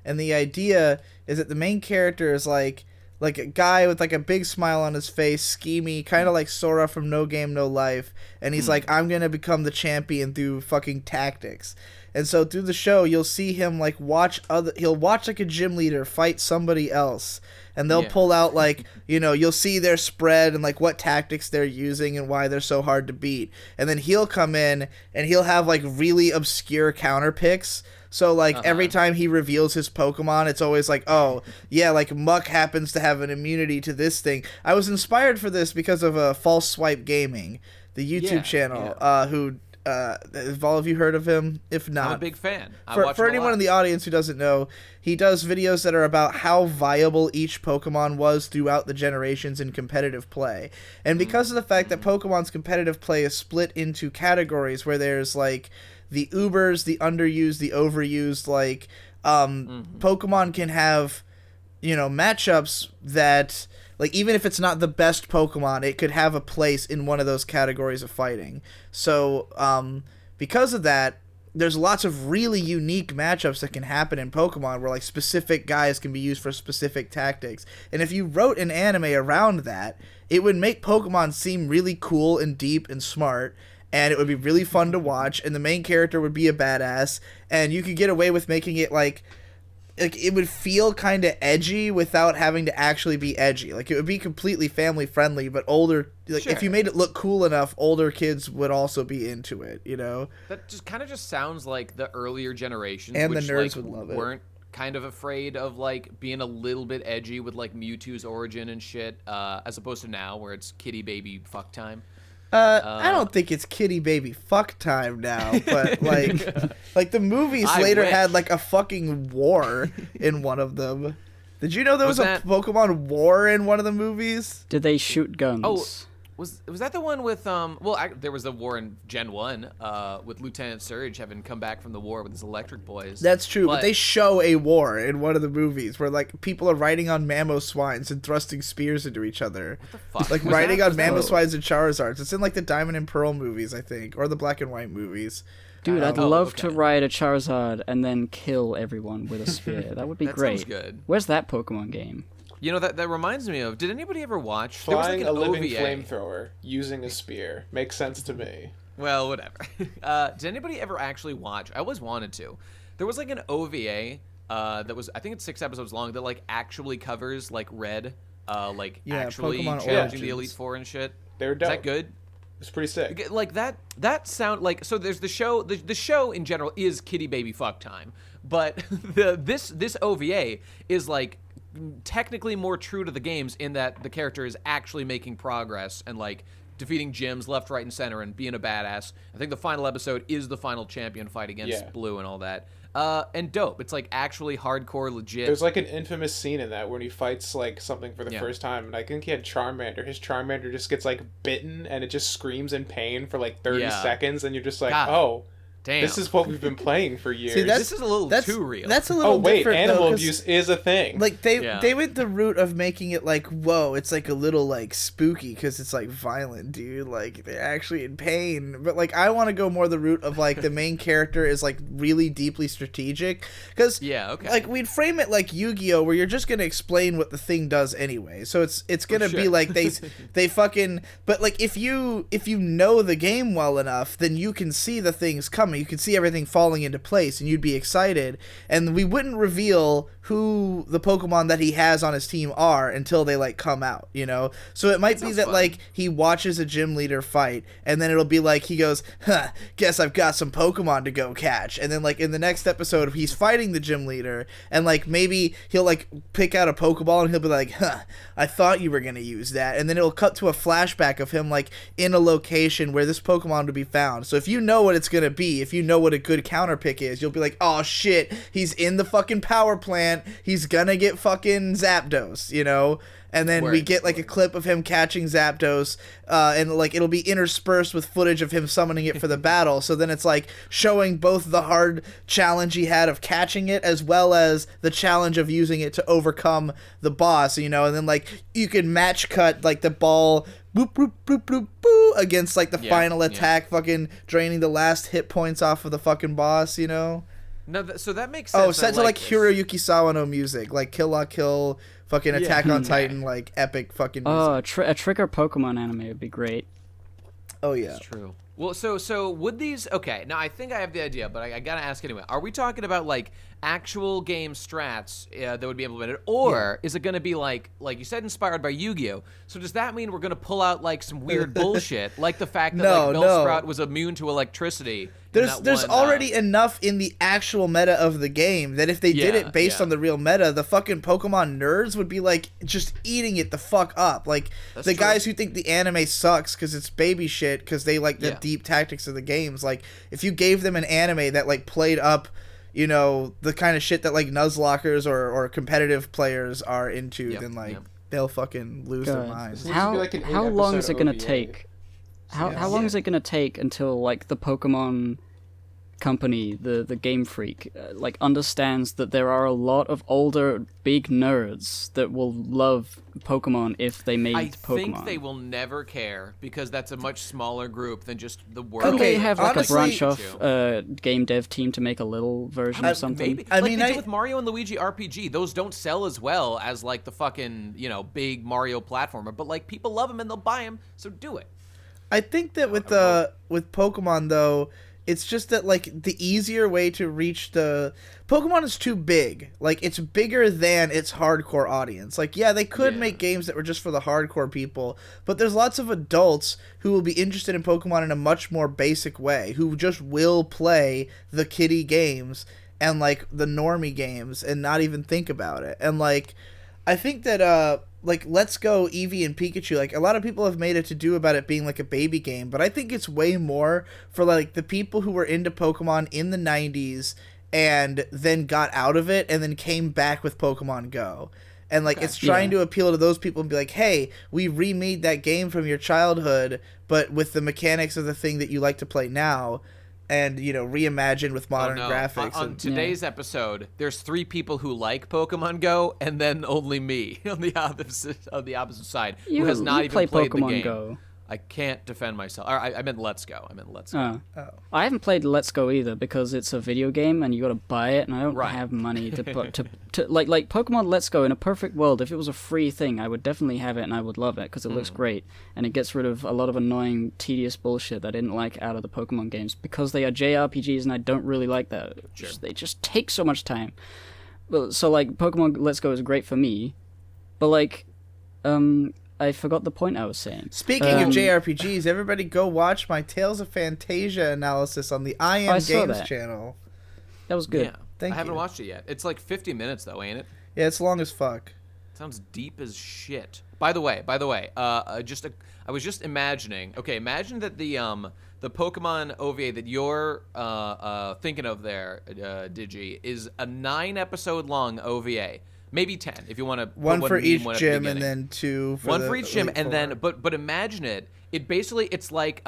B: And the idea is that the main character is like a guy with like a big smile on his face, schemy, kind of like Sora from No Game No Life, and he's like, I'm going to become the champion through fucking tactics. And so through the show, you'll see him like he'll watch like a gym leader fight somebody else, and they'll pull out like, you'll see their spread and like what tactics they're using and why they're so hard to beat. And then he'll come in and he'll have like really obscure counter picks. So, like, every time he reveals his Pokemon, it's always like, oh, yeah, like, Muck happens to have an immunity to this thing. I was inspired for this because of False Swipe Gaming, the YouTube channel, who, have all of you heard of him? If not,
A: I'm a big fan.
B: For anyone in the audience who doesn't know, he does videos that are about how viable each Pokemon was throughout the generations in competitive play. And because of the fact that Pokemon's competitive play is split into categories where there's, like, the ubers, the underused, the overused, like, Pokemon can have, matchups that, like, even if it's not the best Pokemon, it could have a place in one of those categories of fighting. So, because of that, there's lots of really unique matchups that can happen in Pokemon where, like, specific guys can be used for specific tactics. And if you wrote an anime around that, it would make Pokemon seem really cool and deep and smart, and it would be really fun to watch, and the main character would be a badass, and you could get away with making it like it would feel kind of edgy without having to actually be edgy. Like, it would be completely family friendly, but older, like, if you made it look cool enough, older kids would also be into it,
A: That just kind of sounds like the earlier generations,
B: and
A: which,
B: the nerds
A: like,
B: would love it.
A: Weren't kind of afraid of, like, being a little bit edgy with, like, Mewtwo's origin and shit, as opposed to now where it's kitty baby fuck time.
B: I don't think it's kitty baby fuck time now, but like the movies later had like a fucking war in one of them. Did you know there was a Pokemon war in one of the movies?
C: Did they shoot guns?
A: Oh, was that the one with there was a war in Gen 1 with Lieutenant Surge having come back from the war with his electric boys.
B: That's true, but they show a war in one of the movies where, like, people are riding on Mamoswines and thrusting spears into each other.
A: What the fuck?
B: Like, riding on Mamoswines and Charizards. It's in, like, the Diamond and Pearl movies, I think, or the Black and White movies.
C: Dude, I'd love to ride a Charizard and then kill everyone with a spear. That would be great.
A: Sounds good.
C: Where's that Pokemon game?
A: That reminds me of, did anybody ever watch...
D: Flying
A: there was, like,
D: a living
A: OVA.
D: flamethrower using a spear. Makes sense to me.
A: Well, whatever. Did anybody ever actually watch... I always wanted to. There was, like, an OVA that was... I think it's 6 episodes long that, like, actually covers, like, Red. Actually
B: Pokemon
A: challenging
B: Origins.
A: the Elite Four and shit.
D: They were dope.
A: Is that good?
D: It's pretty sick.
A: Like, that sound... Like, so there's the show... The show, in general, is kitty baby fuck time. But this OVA is, like... technically more true to the games in that the character is actually making progress and, like, defeating gyms left, right, and center and being a badass. I think the final episode is the final champion fight against Blue and all that. And dope. It's, like, actually hardcore, legit.
D: There's, like, an infamous scene in that when he fights, like, something for the first time, and I think he had Charmander. His Charmander just gets, like, bitten, and it just screams in pain for, like, 30 seconds, and you're just like, oh...
A: Damn.
D: This is what we've been playing for years.
B: See,
A: this is a little too real.
B: That's a little different,
D: animal
B: though,
D: abuse is a thing.
B: Like, they went the route of making it like, whoa, it's like a little, like, spooky because it's, like, violent, dude. Like, they're actually in pain. But, like, I want to go more the route of, like, the main character is, like, really deeply strategic. Because, like, we'd frame it like Yu-Gi-Oh! Where you're just going to explain what the thing does anyway. So it's going to be like they fucking... But, like, if you know the game well enough, then you can see the things coming. coming. You could see everything falling into place, and you'd be excited. And we wouldn't reveal who the Pokemon that he has on his team are until they like come out, you know. So it might be that like he watches a gym leader fight, and then it'll be like he goes, "Huh, guess I've got some Pokemon to go catch." And then like in the next episode, he's fighting the gym leader, and like maybe he'll like pick out a Pokeball, and he'll be like, "Huh, I thought you were gonna use that." And then it'll cut to a flashback of him like in a location where this Pokemon to be found. So if you know what it's gonna be, if you know what a good counter pick is, you'll be like, oh shit, he's in the fucking power plant, he's gonna get fucking Zapdos, you know. And then we get like a clip of him catching Zapdos, and like it'll be interspersed with footage of him summoning it for the battle. So then it's like showing both the hard challenge he had of catching it as well as the challenge of using it to overcome the boss, you know. And then like you can match cut like the ball boop boop boop boop boo against like the final attack, fucking draining the last hit points off of the fucking boss, you know.
A: No, so that makes sense.
B: Oh, set to like Hiroyuki Sawano music, like Kill La Kill, fucking Attack on Titan, like epic fucking music.
C: Oh, a Trigger Pokemon anime would be great.
B: Oh yeah,
A: that's true. Well, so would these? Okay, now I think I have the idea, but I gotta ask anyway. Are we talking about like actual game strats that would be implemented, or is it gonna be like you said, inspired by Yu-Gi-Oh? So does that mean we're gonna pull out like some weird bullshit, like the fact that like Bellsprout was immune to electricity?
B: There's already enough in the actual meta of the game that if they did it based on the real meta, the fucking Pokemon nerds would be like just eating it the fuck up. Like the guys who think the anime sucks because it's baby shit because they like the deep tactics of the games. Like if you gave them an anime that like played up, you know, the kind of shit that like Nuzlockers or competitive players are into, then like they'll fucking lose their minds.
C: How long is it gonna take? How long is it going to take until, like, the Pokemon company, the Game Freak, like, understands that there are a lot of older, big nerds that will love Pokemon if they made Pokemon?
A: I think they will never care, because that's a much smaller group than just the world.
C: Couldn't they have, like, honestly, a branch-off game dev team to make a little version of something?
A: Maybe. I mean, they did with Mario and Luigi RPG. Those don't sell as well as, like, the fucking, you know, big Mario platformer, but, like, people love them and they'll buy them, so do it.
B: I think that with Pokemon though, it's just that like the easier way to reach the Pokemon is too big. Like it's bigger than its hardcore audience. Like they could make games that were just for the hardcore people, but there's lots of adults who will be interested in Pokemon in a much more basic way, who just will play the kiddie games and like the normie games and not even think about it. And like I think that like Let's Go Eevee and Pikachu, like a lot of people have made it to do about it being like a baby game, but I think it's way more for like the people who were into Pokemon in the 90s and then got out of it and then came back with Pokemon Go. And like it's trying to appeal to those people and be like, hey, we remade that game from your childhood but with the mechanics of the thing that you like to play now. And, you know, reimagine with modern graphics.
A: On today's episode, there's 3 people who like Pokemon Go, and then only me on the opposite side, who has not even played
C: Pokemon
A: the game.
C: Go.
A: I can't defend myself. I meant Let's Go.
C: I haven't played Let's Go either because it's a video game and you got to buy it, and I don't have money to put to like Pokemon Let's Go. In a perfect world, if it was a free thing, I would definitely have it and I would love it because it looks great and it gets rid of a lot of annoying, tedious bullshit that I didn't like out of the Pokemon games because they are JRPGs and I don't really like that.
A: Sure.
C: They just take so much time. Well, so like Pokemon Let's Go is great for me, but like I forgot the point I was saying.
B: Speaking of JRPGs, everybody go watch my Tales of Fantasia analysis on the I Am Games channel.
C: That was good.
A: Yeah, I haven't watched it yet. It's like 50 minutes though, ain't it?
B: Yeah, it's long as fuck.
A: Sounds deep as shit. By the way, I was just imagining. Okay, imagine that the Pokemon OVA that you're thinking of there, Digi, is a 9-episode long OVA. Maybe 10 if you want to.
B: One for each gym and then 2 for
A: one for each gym and then but imagine it basically it's like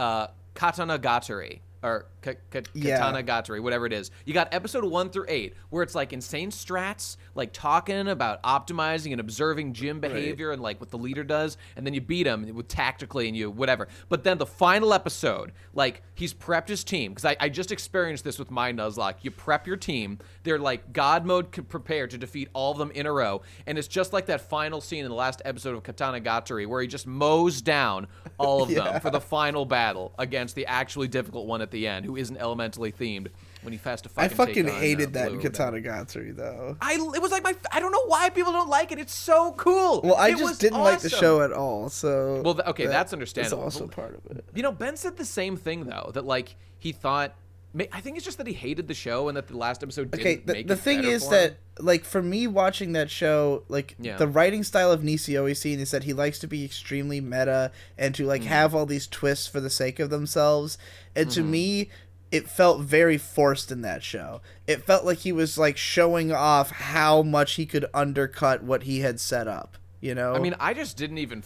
A: Katanagatari or Katanagatari, whatever it is. You got episode 1 through 8 where it's like insane strats, like talking about optimizing and observing gym behavior and like what the leader does, and then you beat him with tactically and you whatever. But then the final episode, like he's prepped his team, because I just experienced this with my Nuzlocke. You prep your team, they're like God mode prepared to defeat all of them in a row, and it's just like that final scene in the last episode of Katanagatari where he just mows down all of them for the final battle against the actually difficult one at the end, who isn't elementally themed when he has to
B: I
A: fucking
B: hated that
A: Blue
B: Katana Gatsuri though.
A: It was like I don't know why people don't like it. It's so cool.
B: Well, I just didn't like the show at all. So
A: well, okay, that's understandable.
B: That's also part of it.
A: You know, Ben said the same thing though. That like he thought. I think it's just that he hated the show and that the last episode didn't make it
B: the thing
A: better
B: is
A: for him.
B: that, like, for me watching that show, like, the writing style of Nishioisin is that he likes to be extremely meta and to, like, have all these twists for the sake of themselves. And to me, it felt very forced in that show. It felt like he was, like, showing off how much he could undercut what he had set up. You know?
A: I mean, I just didn't even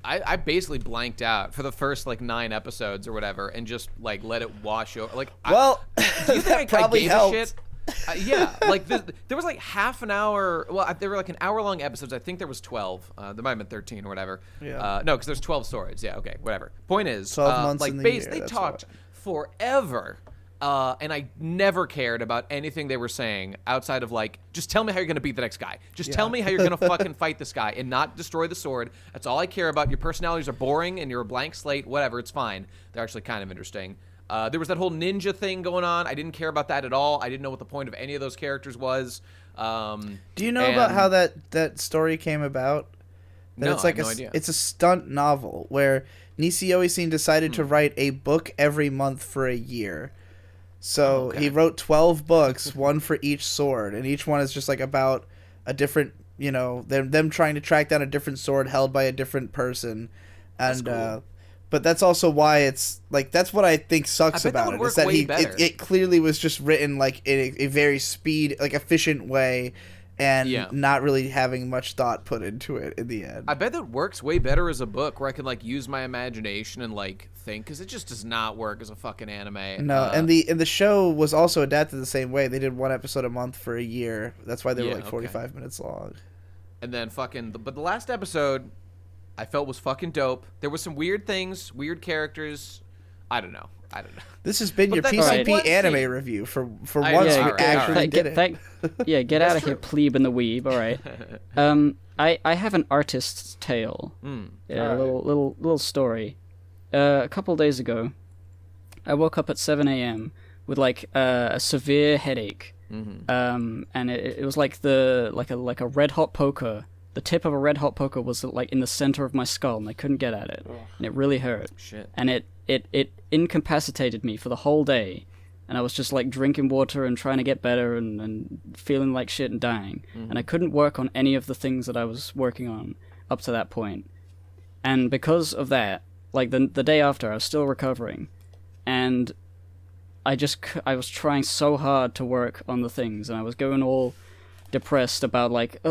A: I basically blanked out for the first, like, 9 episodes or whatever and just, like, let it wash over. Like,
B: well,
A: do you think
B: probably
A: I gave
B: helped.
A: a shit? Yeah, like, there was, like, half an hour. Well, there were, like, an hour-long episodes. I think there was 12. There might have been 13 or whatever.
B: Yeah.
A: No, because there's 12 swords. Yeah, okay, whatever. Point is,
B: 12 months
A: like,
B: in the year,
A: they
B: that's
A: talked forever. And I never cared about anything they were saying outside of, like, just tell me how you're going to beat the next guy. Just tell me how you're going to fucking fight this guy and not destroy the sword. That's all I care about. Your personalities are boring and you're a blank slate. Whatever, it's fine. They're actually kind of interesting. There was that whole ninja thing going on. I didn't care about that at all. I didn't know what the point of any of those characters was.
B: Do you know about how that story came about? That
A: no,
B: it's like
A: I have no idea.
B: It's a stunt novel where Nishioisin decided to write a book every month for a year. So he wrote 12 books, one for each sword, and each one is just like about a different, you know, them trying to track down a different sword held by a different person. And cool. But that's also why it's like that's what I think sucks about it is that it clearly was just written like in a very efficient way. And not really having much thought put into it in the end.
A: I bet that works way better as a book where I can, like, use my imagination and, like, think, because it just does not work as a fucking anime.
B: No, and the show was also adapted the same way. They did 1 episode a month for a year. That's why they were, like, 45 minutes long.
A: And then but the last episode I felt was fucking dope. There was some weird things, weird characters. I don't know.
B: This has been your PCP anime review for once. We actually did it.
C: Get out of here, plebe and the weeb. All right. I have an artist's tale. A little story. A couple days ago, I woke up at 7 a.m. with like a severe headache. And it was like a red hot poker. The tip of a red hot poker was like in the center of my skull, and I couldn't get at it, and it really hurt.
A: Shit.
C: And it incapacitated me for the whole day, and I was just like drinking water and trying to get better and feeling like shit and dying. And I couldn't work on any of the things that I was working on up to that point. And because of that, like the day after, I was still recovering, and I was trying so hard to work on the things, and I was going all depressed about like,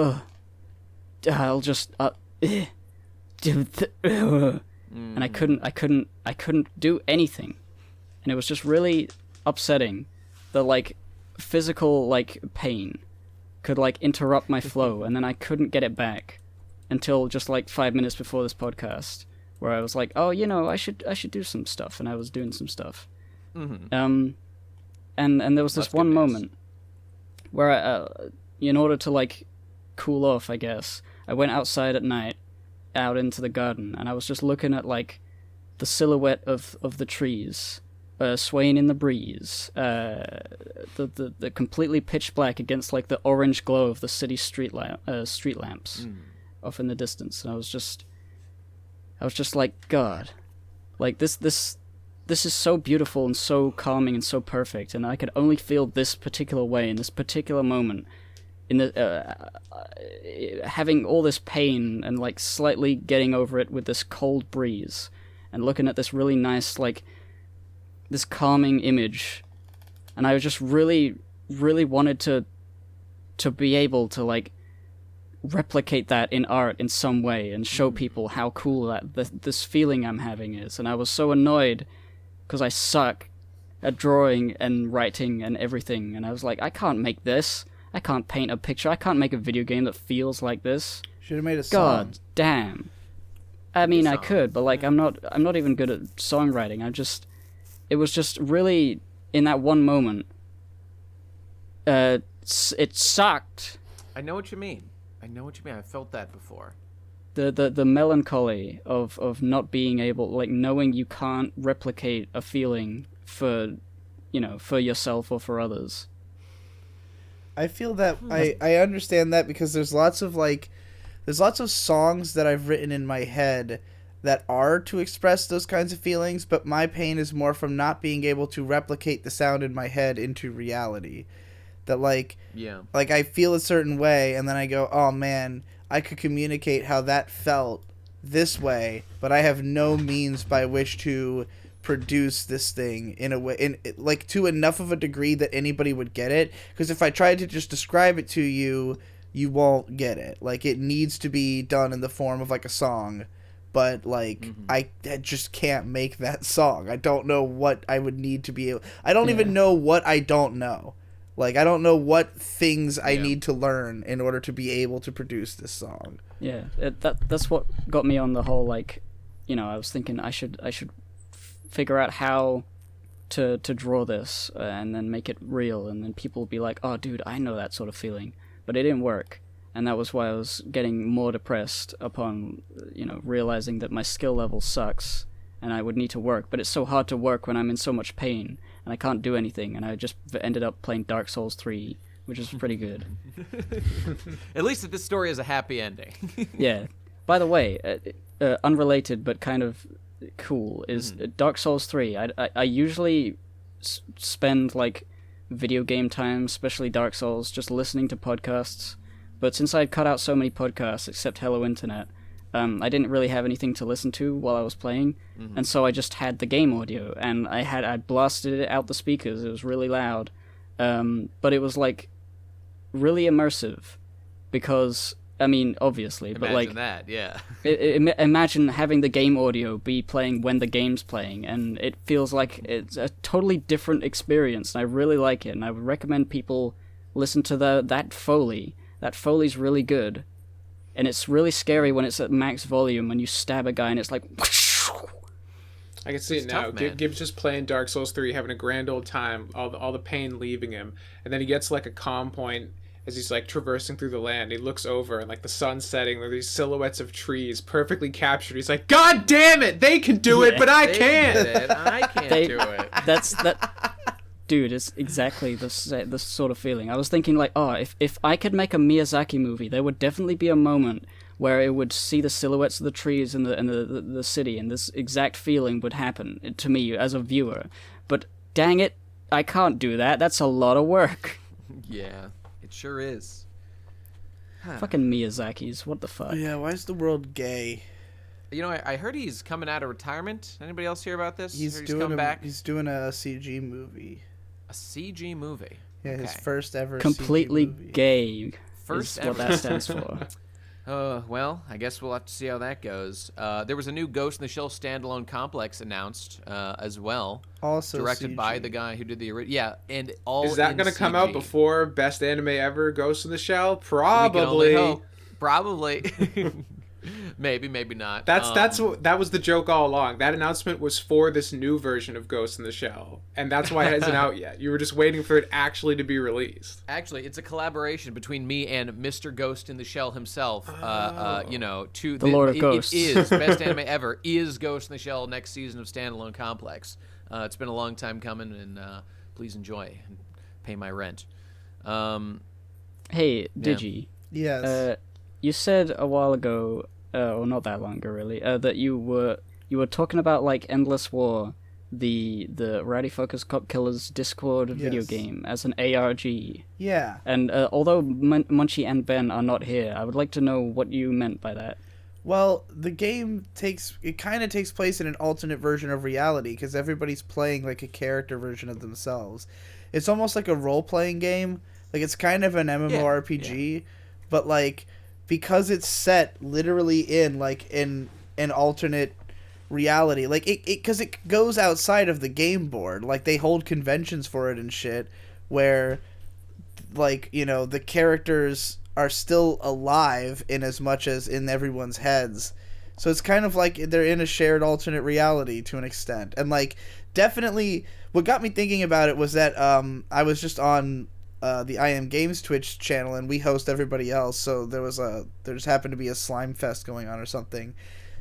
C: I'll just and I couldn't do anything, and it was just really upsetting. The like physical like pain could like interrupt my flow, and then I couldn't get it back until just like 5 minutes before this podcast, where I was like, oh, you know, I should do some stuff, and I was doing some stuff. And there was this one moment where I, in order to like cool off, I guess, I went outside at night, out into the garden, and I was just looking at like the silhouette of the trees swaying in the breeze, the completely pitch black against like the orange glow of the city street lamps off in the distance, and I was just like, God, like this is so beautiful and so calming and so perfect, and I could only feel this particular way in this particular moment. In the having all this pain and like slightly getting over it with this cold breeze, and looking at this really nice like this calming image, and I just really wanted to be able to like replicate that in art in some way and show people how cool this feeling I'm having is. And I was so annoyed because I suck at drawing and writing and everything, and I was like, I can't make this. I can't paint a picture. I can't make a video game that feels like this.
B: Should have made a song.
C: God damn. I mean, I could, but like, I'm not even good at songwriting. It was just really in that one moment. It sucked.
A: I know what you mean. I felt that before.
C: The melancholy of not being able, like, knowing you can't replicate a feeling for for yourself or for others.
B: I feel that I understand that because there's lots of songs that I've written in my head that are to express those kinds of feelings, but my pain is more from not being able to replicate the sound in my head into reality. That like I feel a certain way and then I go, oh man, I could communicate how that felt this way, but I have no means by which to produce this thing in a way, like to enough of a degree that anybody would get it. Because if I tried to just describe it to you, you won't get it. Like, it needs to be done in the form of like a song, but like I just can't make that song. I don't know what I would need to be able. I don't even know what I don't know. Like, I don't know what things I need to learn in order to be able to produce this song.
C: Yeah, that's what got me on the whole, like, I was thinking I should figure out how to draw this and then make it real, and then people would be like, oh, dude, I know that sort of feeling. But it didn't work, and that was why I was getting more depressed upon, realizing that my skill level sucks, and I would need to work. But it's so hard to work when I'm in so much pain, and I can't do anything, and I just ended up playing Dark Souls 3, which is pretty good.
A: At least that this story has a happy ending.
C: Yeah. By the way, unrelated but kind of cool is Dark Souls 3. I usually spend like video game time, especially Dark Souls, just listening to podcasts. But since I'd cut out so many podcasts except Hello Internet, I didn't really have anything to listen to while I was playing, and so I just had the game audio, and I blasted it out the speakers. It was really loud, but it was like really immersive, because obviously, but like
A: that, yeah.
C: Imagine having the game audio be playing when the game's playing, and it feels like it's a totally different experience. And I really like it, and I would recommend people listen to that Foley. That Foley's really good. And it's really scary when it's at max volume when you stab a guy and it's like...
D: I can see it now. Gibbs just playing Dark Souls 3, having a grand old time, all the pain leaving him. And then he gets like a calm point as he's like traversing through the land. He looks over and like the sun's setting. There are these silhouettes of trees perfectly captured. He's like, God damn it! They can do it, but I can't!
A: I can't do it.
C: That... Dude, it's exactly the sort of feeling. I was thinking, like, if I could make a Miyazaki movie, there would definitely be a moment where it would see the silhouettes of the trees and the city, and this exact feeling would happen to me as a viewer. But dang it, I can't do that. That's a lot of work.
A: Yeah, it sure is.
C: Fucking Miyazaki's, what the fuck?
B: Yeah, why is the world gay?
A: I heard he's coming out of retirement. Anybody else hear about this?
B: He's doing a CG movie.
A: A CG movie.
B: Yeah,
A: okay.
B: His first ever
C: completely
B: CG movie.
C: Gay.
A: First
C: is
A: ever.
C: What that stands for.
A: Well, I guess we'll have to see how that goes. There was a new Ghost in the Shell standalone complex announced as well.
B: Also
A: directed
B: CG.
A: by the guy who did the original. Yeah, and all
D: is that
A: going to
D: come out before Best Anime Ever Ghost in the Shell? Probably.
A: Probably. Maybe not.
D: That was the joke all along. That announcement was for this new version of Ghost in the Shell, and that's why it isn't out yet. You were just waiting for it actually to be released.
A: Actually, it's a collaboration between me and Mr. Ghost in the Shell himself. To
C: the Lord of Ghosts.
A: It is Best Anime Ever is Ghost in the Shell next season of Standalone Complex. It's been a long time coming, and please enjoy and pay my rent.
C: Hey, Digi.
B: Yes.
C: You said a while ago, or not that long ago really, that you were talking about like Endless War, the Rowdy Focus Cop Killers Discord video game as an ARG.
B: Yeah.
C: And although Munchie and Ben are not here, I would like to know what you meant by that.
B: Well, the game kind of takes place in an alternate version of reality because everybody's playing like a character version of themselves. It's almost like a role-playing game. Like, it's kind of an MMORPG, but like, because it's set literally in an alternate reality, like because it goes outside of the game board. Like, they hold conventions for it and shit, where like, the characters are still alive in as much as in everyone's heads. So it's kind of like they're in a shared alternate reality to an extent. And like, definitely what got me thinking about it was that I was just on the I Am Games Twitch channel, and we host everybody else, so there just happened to be a Slime Fest going on or something,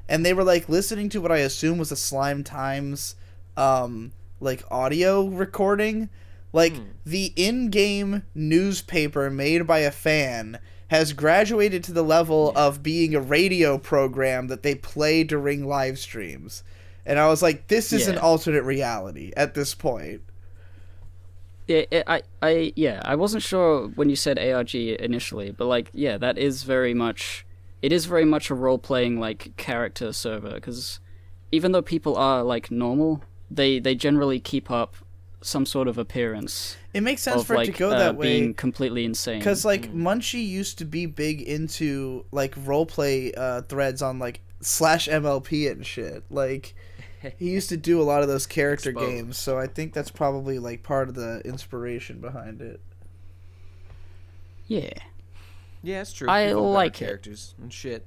B: and they were like listening to what I assume was a Slime Times like audio recording. Like the in-game newspaper made by a fan has graduated to the level of being a radio program that they play during live streams. And I was like, this is an alternate reality at this point.
C: I wasn't sure when you said ARG initially, but like, yeah, that is very much, it is very much a role-playing like character server, because even though people are like normal, they generally keep up some sort of appearance.
B: It makes sense for it to go that way.
C: Being completely insane.
B: Because like Munchie used to be big into like roleplay threads on like /MLP and shit. Like he used to do a lot of those character games, so I think that's probably like part of the inspiration behind it.
C: Yeah.
A: Yeah, it's true.
C: I like
A: characters and shit.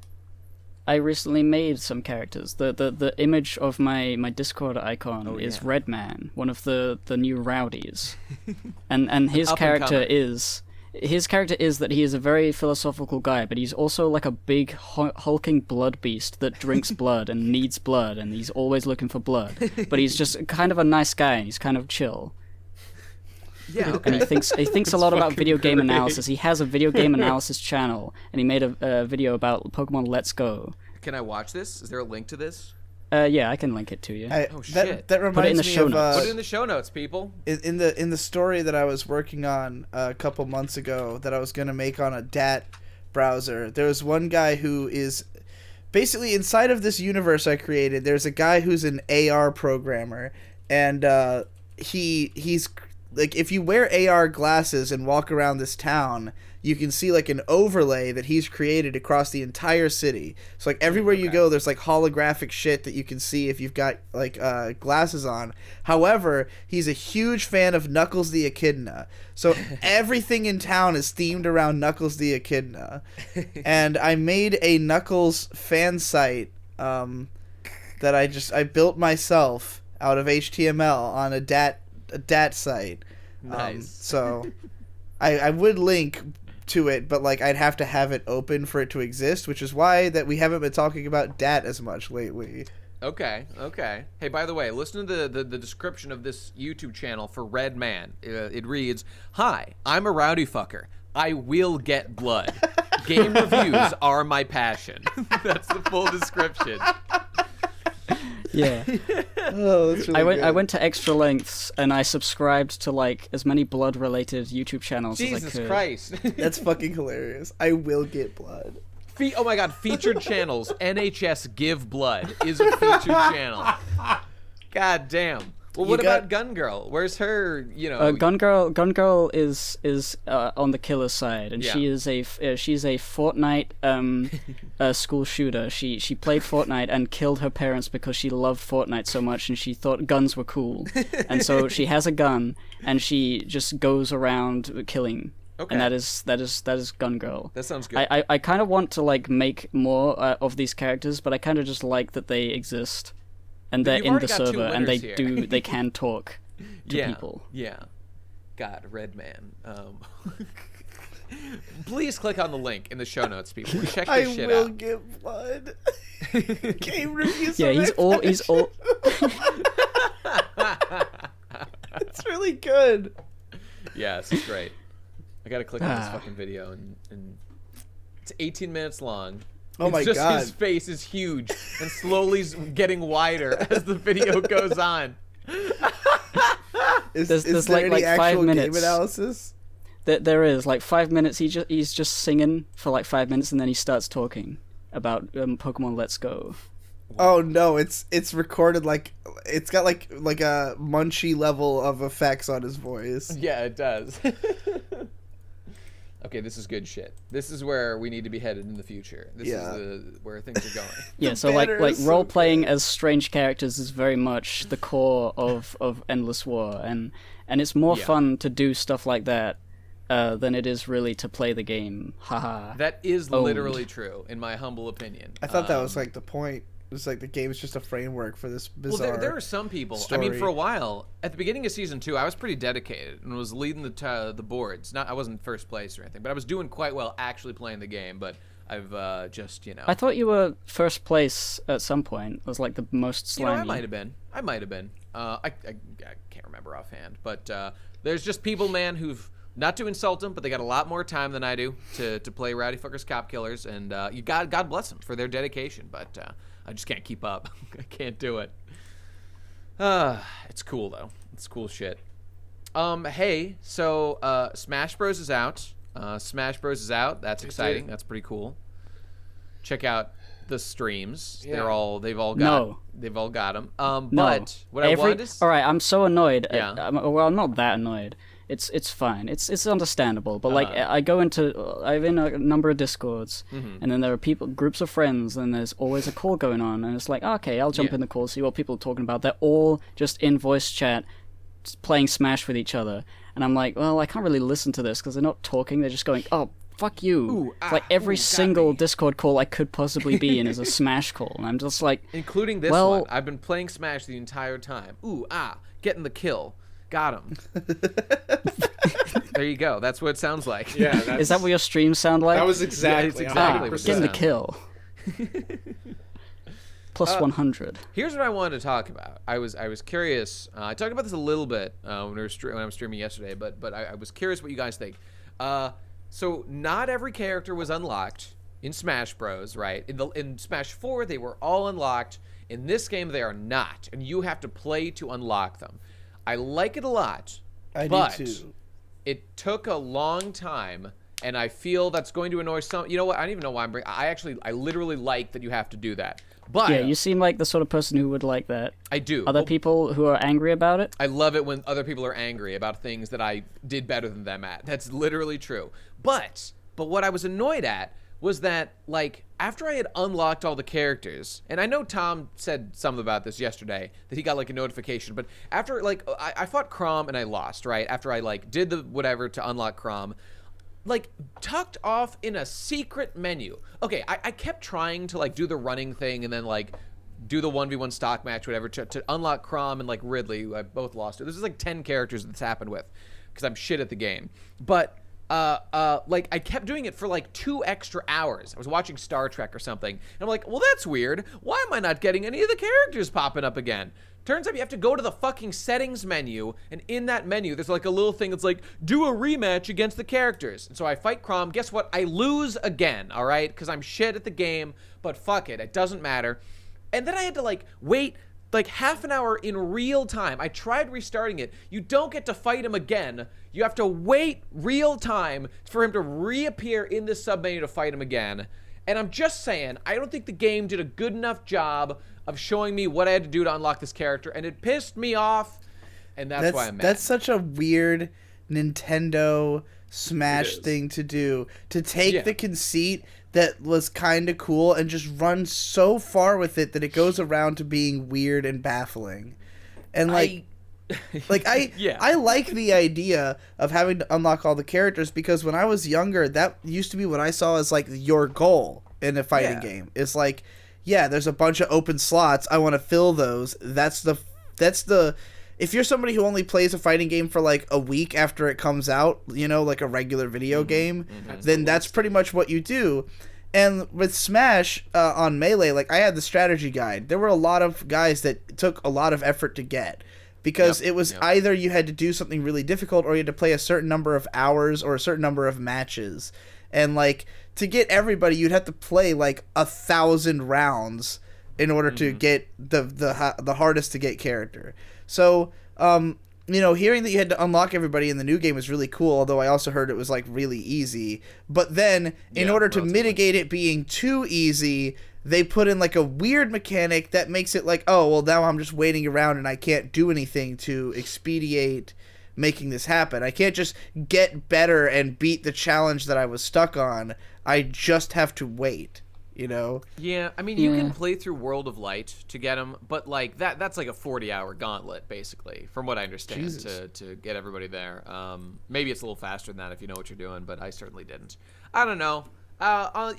C: I recently made some characters. The image of my Discord icon is Redman, one of the new rowdies. and his character is that he is a very philosophical guy, but he's also like a big hulking blood beast that drinks blood and needs blood, and he's always looking for blood. But he's just kind of a nice guy, and he's kind of chill.
A: Yeah, okay.
C: And he thinks a lot about video game analysis. He has a video game analysis channel, and he made a video about Pokemon Let's Go.
A: Can I watch this? Is there a link to this?
C: Yeah, I can link it to you.
A: Shit.
B: That reminds
C: Put it in the
B: me
C: show
B: of
C: notes.
A: Put it in the show notes, people.
B: In the story that I was working on a couple months ago that I was gonna make on a DAT browser. There was one guy who is basically inside of this universe I created. There's a guy who's an AR programmer, and he's like, if you wear AR glasses and walk around this town, you can see like an overlay that he's created across the entire city. So like everywhere you go, there's like holographic shit that you can see if you've got like glasses on. However, he's a huge fan of Knuckles the Echidna. So everything in town is themed around Knuckles the Echidna. And I made a Knuckles fan site that I built myself out of HTML on a DAT site.
A: Nice.
B: So I would link to it, but like I'd have to have it open for it to exist, which is why that we haven't been talking about DAT as much lately.
A: Okay. Hey, by the way, listen to the description of this YouTube channel for Red Man. It reads, "Hi, I'm a rowdy fucker. I will get blood. Game reviews are my passion." That's the full description.
C: Yeah.
B: Oh, that's really
C: I went to extra lengths, and I subscribed to like as many blood-related YouTube channels as I could.
A: Jesus Christ.
B: That's fucking hilarious. I will get blood.
A: Oh my god, featured channels. NHS Give Blood is a featured channel. God damn. Well, what about Gun Girl? Where's her,
C: Gun Girl is on the killer side, and she's a Fortnite school shooter. She played Fortnite and killed her parents because she loved Fortnite so much, and she thought guns were cool. And so she has a gun, and she just goes around killing. Okay. And that is Gun Girl.
A: That sounds good.
C: I kind of want to like make more of these characters, but I kind of just like that they exist. And they're in the server, and they can talk to people.
A: Yeah. God, Red Man. Please click on the link in the show notes, people. Check this shit out.
B: I will give blood. Game reviews.
C: Yeah, he's all. It's
B: really good.
A: Yeah, this is great. I gotta click on this fucking video, and it's 18 minutes long.
B: Oh my god.
A: His face is huge and slowly getting wider as the video goes on.
B: Is there like any
C: 5 minutes
B: game analysis?
C: There is like 5 minutes. He's just singing for like 5 minutes, and then he starts talking about Pokemon Let's Go.
B: Oh no, it's recorded like it's got like a Munchie level of effects on his voice.
A: Yeah, it does. Okay, this is good shit. This is where we need to be headed in the future. This is where things are going.
C: Yeah, so like role playing as strange characters is very much the core of Endless War, and it's more fun to do stuff like that than it is really to play the game. Haha.
A: That is literally true, in my humble opinion.
B: I thought that was like the point. It's like the game is just a framework for this bizarre.
A: Well, there are some people.
B: Story.
A: I mean, for a while, at the beginning of season 2, I was pretty dedicated and was leading the boards. I wasn't first place or anything, but I was doing quite well actually playing the game. But I've just,
C: I thought you were first place at some point. It was like the most slimy.
A: I might have been. I can't remember offhand, but there's just people, man, who've, not to insult them, but they got a lot more time than I do to play Rowdy Fuckers Cop Killers, and God bless them for their dedication, but I just can't keep up. I can't do it. It's cool though. It's cool shit. Hey, so Smash Bros is out. That's exciting. That's pretty cool. Check out the streams.
D: Yeah.
A: They've all got them. But what I wanted to
C: all right, I'm so annoyed.
A: Yeah.
C: I'm not that annoyed. It's fine. It's understandable. But like, I'm in a number of Discords, and then there are groups of friends, and there's always a call going on, and it's like, okay, I'll jump in the call, see what people are talking about. They're all just in voice chat, playing Smash with each other, and I'm like, well, I can't really listen to this because they're not talking. They're just going, oh, fuck you. Like every single Discord call I could possibly be in is a Smash call, and I'm just like,
A: including this one. I've been playing Smash the entire time. Getting the kill. Got him. There you go. That's what it sounds like.
D: Yeah.
C: Is that what your streams sound like?
D: That was exactly.
C: Getting the kill. Plus 100.
A: Here's what I wanted to talk about. I was curious. I talked about this a little bit when I was streaming yesterday, but I was curious what you guys think. So not every character was unlocked in Smash Bros. Right? In Smash 4, they were all unlocked. In this game, they are not, and you have to play to unlock them. I like it a lot, but
B: do too.
A: It took a long time, and I feel that's going to annoy some. You know what? I don't even know why I'm bringing. I literally like that you have to do that. But
C: yeah, you seem like the sort of person who would like that.
A: I do.
C: Other people who are angry about it?
A: I love it when other people are angry about things that I did better than them at. That's literally true. But what I was annoyed at was that, like, after I had unlocked all the characters, and I know Tom said something about this yesterday, that he got, like, a notification, but after, like, I fought Crom and I lost, right? After I, like, did the whatever to unlock Crom, like, tucked off in a secret menu. Okay, I kept trying to, like, do the running thing and then, like, do the 1v1 stock match, whatever, to unlock Crom and, like, Ridley, who I both lost to. This is, like, 10 characters that's happened with, because I'm shit at the game. But like, I kept doing it for like 2 extra hours. I was watching Star Trek or something, and I'm like, well, that's weird. Why am I not getting any of the characters popping up again? Turns out you have to go to the fucking settings menu, and in that menu, there's like a little thing that's like, do a rematch against the characters. And so I fight Crom. Guess what? I lose again, all right? Because I'm shit at the game, but fuck it. It doesn't matter. And then I had to, like, wait like half an hour in real time. I tried restarting it. You don't get to fight him again. You have to wait real time for him to reappear in the submenu to fight him again. And I'm just saying, I don't think the game did a good enough job of showing me what I had to do to unlock this character, and it pissed me off, and that's why I'm mad.
B: That's such a weird Nintendo Smash thing to do. To take the conceit that was kind of cool and just run so far with it that it goes around to being weird and baffling. And I like the idea of having to unlock all the characters, because when I was younger, that used to be what I saw as like your goal in a fighting game. It's like, yeah, there's a bunch of open slots. I want to fill those. That's the if you're somebody who only plays a fighting game for like a week after it comes out, you know, like a regular video game, then that's pretty much what you do. And with Smash on Melee, like, I had the strategy guide. There were a lot of guys that took a lot of effort to get, because it was either you had to do something really difficult or you had to play a certain number of hours or a certain number of matches. And, like, to get everybody, you'd have to play like 1,000 rounds in order to get the hardest to get character. So, you know, hearing that you had to unlock everybody in the new game is really cool, although I also heard it was, like, really easy. But then, in order to mitigate it being too easy, they put in, like, a weird mechanic that makes it like, oh, well, now I'm just waiting around and I can't do anything to expedite making this happen. I can't just get better and beat the challenge that I was stuck on. I just have to wait. You know?
A: Yeah, I mean, you can play through World of Light to get them, but, like, that's like a 40-hour gauntlet, basically, from what I understand, to get everybody there. Maybe it's a little faster than that if you know what you're doing, but I certainly didn't. I don't know.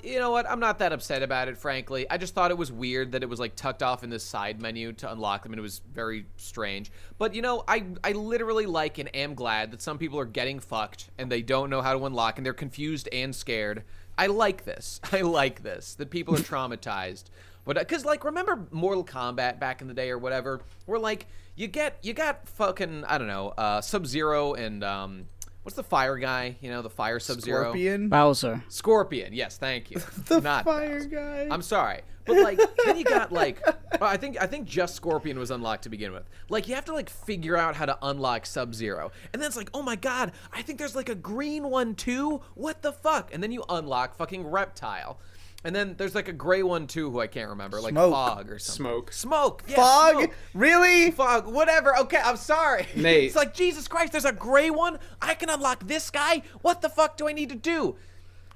A: You know what? I'm not that upset about it, frankly. I just thought it was weird that it was, like, tucked off in this side menu to unlock them, and it was very strange. But, you know, I literally like and am glad that some people are getting fucked, and they don't know how to unlock, and they're confused and scared I like this. I like this. That people are traumatized. But because like remember Mortal Kombat back in the day or whatever, where like you got fucking I don't know Sub-Zero and what's the fire guy? You know, the fire Sub-Zero.
B: Scorpion.
C: Bowser.
A: Scorpion. Yes, thank you.
B: The
A: Not
B: fire
A: Bowser.
B: guy.
A: I'm sorry, but like then you got like well, I think just Scorpion was unlocked to begin with. Like you have to like figure out how to unlock Sub-Zero, and then it's like oh my god, I think there's like a green one too. What the fuck? And then you unlock fucking Reptile. And then there's like a gray one too who I can't remember, like
B: Smoke.
A: Fog or something.
D: Smoke.
A: Yeah,
B: Fog?
A: Smoke.
B: Really?
A: Fog, whatever. Okay, I'm sorry.
D: Nate.
A: It's like, Jesus Christ, there's a gray one? I can unlock this guy? What the fuck do I need to do?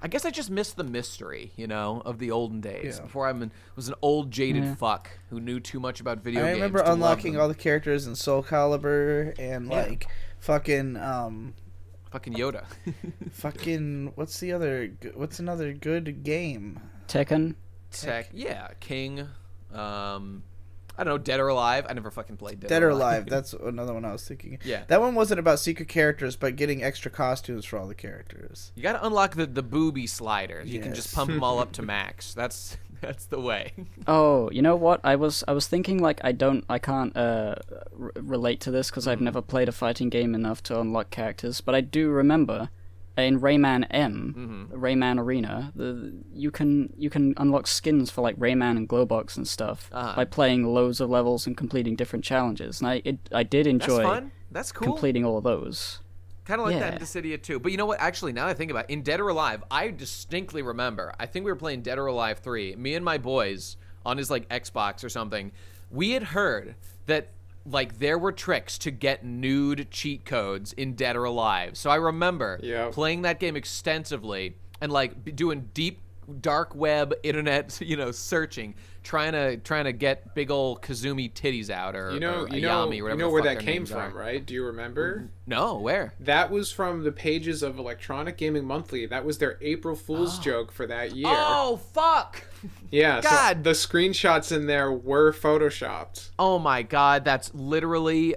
A: I guess I just missed the mystery, you know, of the olden days.
B: Yeah.
A: Before was an old, jaded fuck who knew too much about video games.
B: I remember
A: to love
B: unlocking
A: them.
B: all the characters in Soul Calibur and like fucking
A: Fucking Yoda.
B: fucking what's another good game?
C: Tekken.
A: Yeah, King. I don't know, Dead or Alive. I never fucking played
B: Dead or Alive. That's another one I was thinking.
A: Yeah.
B: That one wasn't about secret characters, but getting extra costumes for all the characters.
A: You gotta unlock the booby sliders. You can
B: Yes.
A: just pump them all up to max. That's the way.
C: Oh, you know what? I was thinking like I can't relate to this because I've never played a fighting game enough to unlock characters, but I do remember in Rayman M, Rayman Arena, you can unlock skins for like Rayman and Glowbox and stuff by playing loads of levels and completing different challenges, and I did enjoy
A: That's fun. That's cool.
C: completing all of those.
A: Kind of like that
C: Yeah.
A: in Dissidia too. But you know what? Actually, now that I think about it, in Dead or Alive, I distinctly remember, I think we were playing Dead or Alive 3, me and my boys on his like Xbox or something, we had heard that like there were tricks to get nude cheat codes in Dead or Alive. So I remember playing that game extensively and like doing deep dark web internet, you know, searching, trying to get big old Kazumi titties out or Ayami, whatever.
D: You know where that came from, right? Do you remember?
A: No, where?
D: That was from the pages of Electronic Gaming Monthly. That was their April Fool's joke for that year.
A: Oh, fuck!
D: Yeah,
A: God.
D: so the screenshots in there were photoshopped.
A: Oh my god, that's literally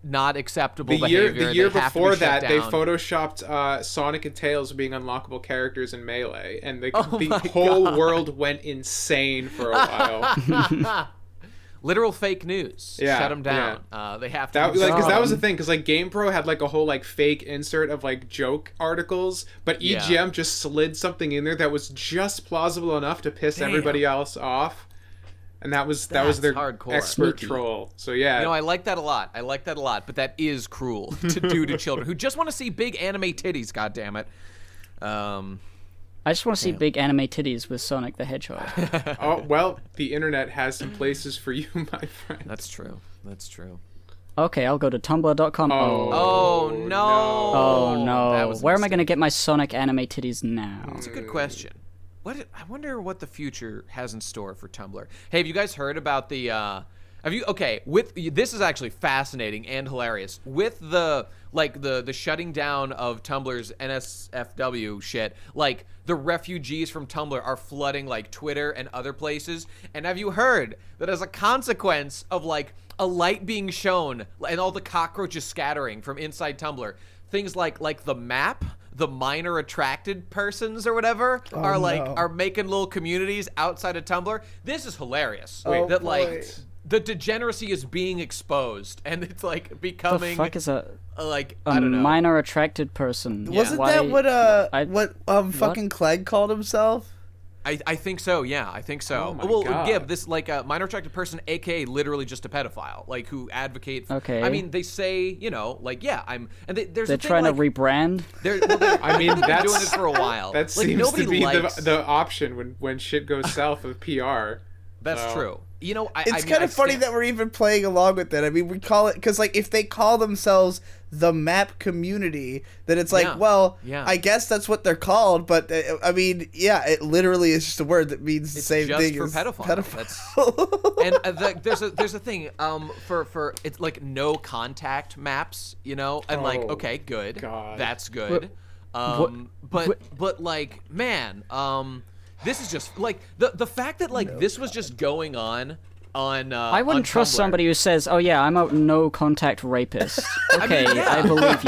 A: not acceptable
D: The
A: behavior.
D: year
A: They have to be
D: before
A: shut
D: that, they
A: down.
D: photoshopped Sonic and Tails being unlockable characters in Melee, and the
A: my
D: whole world went insane for a while.
A: Literal fake news.
D: Yeah,
A: Shut them down. They have to.
D: Because that was the thing. Because like GamePro had like a whole like fake insert of like joke articles, but EGM just slid something in there that was just plausible enough to piss everybody else off. And that was their
A: hardcore.
D: expert
A: Sneaky.
D: troll. So yeah.
A: You know, I like that a lot. But that is cruel to do to children who just want to see big anime titties. God damn it.
C: I just want to see big anime titties with Sonic the Hedgehog.
D: Oh well, the internet has some places for you, my friend.
A: That's true.
C: Okay, I'll go to tumblr.com.
A: Oh no.
C: Oh no.
A: That was a
C: Where am I
A: mistake.
C: going to get my Sonic anime titties now?
A: That's a good question. I wonder what the future has in store for Tumblr. Hey, have you guys heard about the this is actually fascinating and hilarious. With the shutting down of Tumblr's NSFW shit, like the refugees from Tumblr are flooding like Twitter and other places. And have you heard that as a consequence of like a light being shown and all the cockroaches scattering from inside Tumblr, things like the map, the minor attracted persons or whatever are making little communities outside of Tumblr. This is hilarious. The degeneracy is being exposed and it's like becoming
C: The fuck is a
A: I don't know.
C: minor attracted person?
B: Wasn't that what fucking Clegg called himself?
A: I think so, yeah. I think so.
D: Oh my God.
A: Gib, this like a minor attracted person, aka literally just a pedophile, like who advocate.
C: Okay.
A: I mean, they say, you know, like there's
C: They're trying to rebrand.
D: I mean,
A: they've been
D: that's
A: doing it for a while.
D: That
A: like,
D: seems to be
A: likes...
D: the option when shit goes south with PR.
A: That's true. You know,
B: It's kind of funny that we're even playing along with it. I mean, we call it because like if they call themselves the map community, then it's like, I guess that's what they're called. But I mean, it literally is just a word that means the same thing
A: for
B: as
A: pedophile. And there's a thing for it's like no contact maps, you know, and like okay, good, that's good. But like man, this is just like the fact that like this was just going on.
C: I wouldn't
A: on
C: trust
A: Tumblr.
C: somebody who says, "Oh yeah, I'm a no contact rapist." Okay, I believe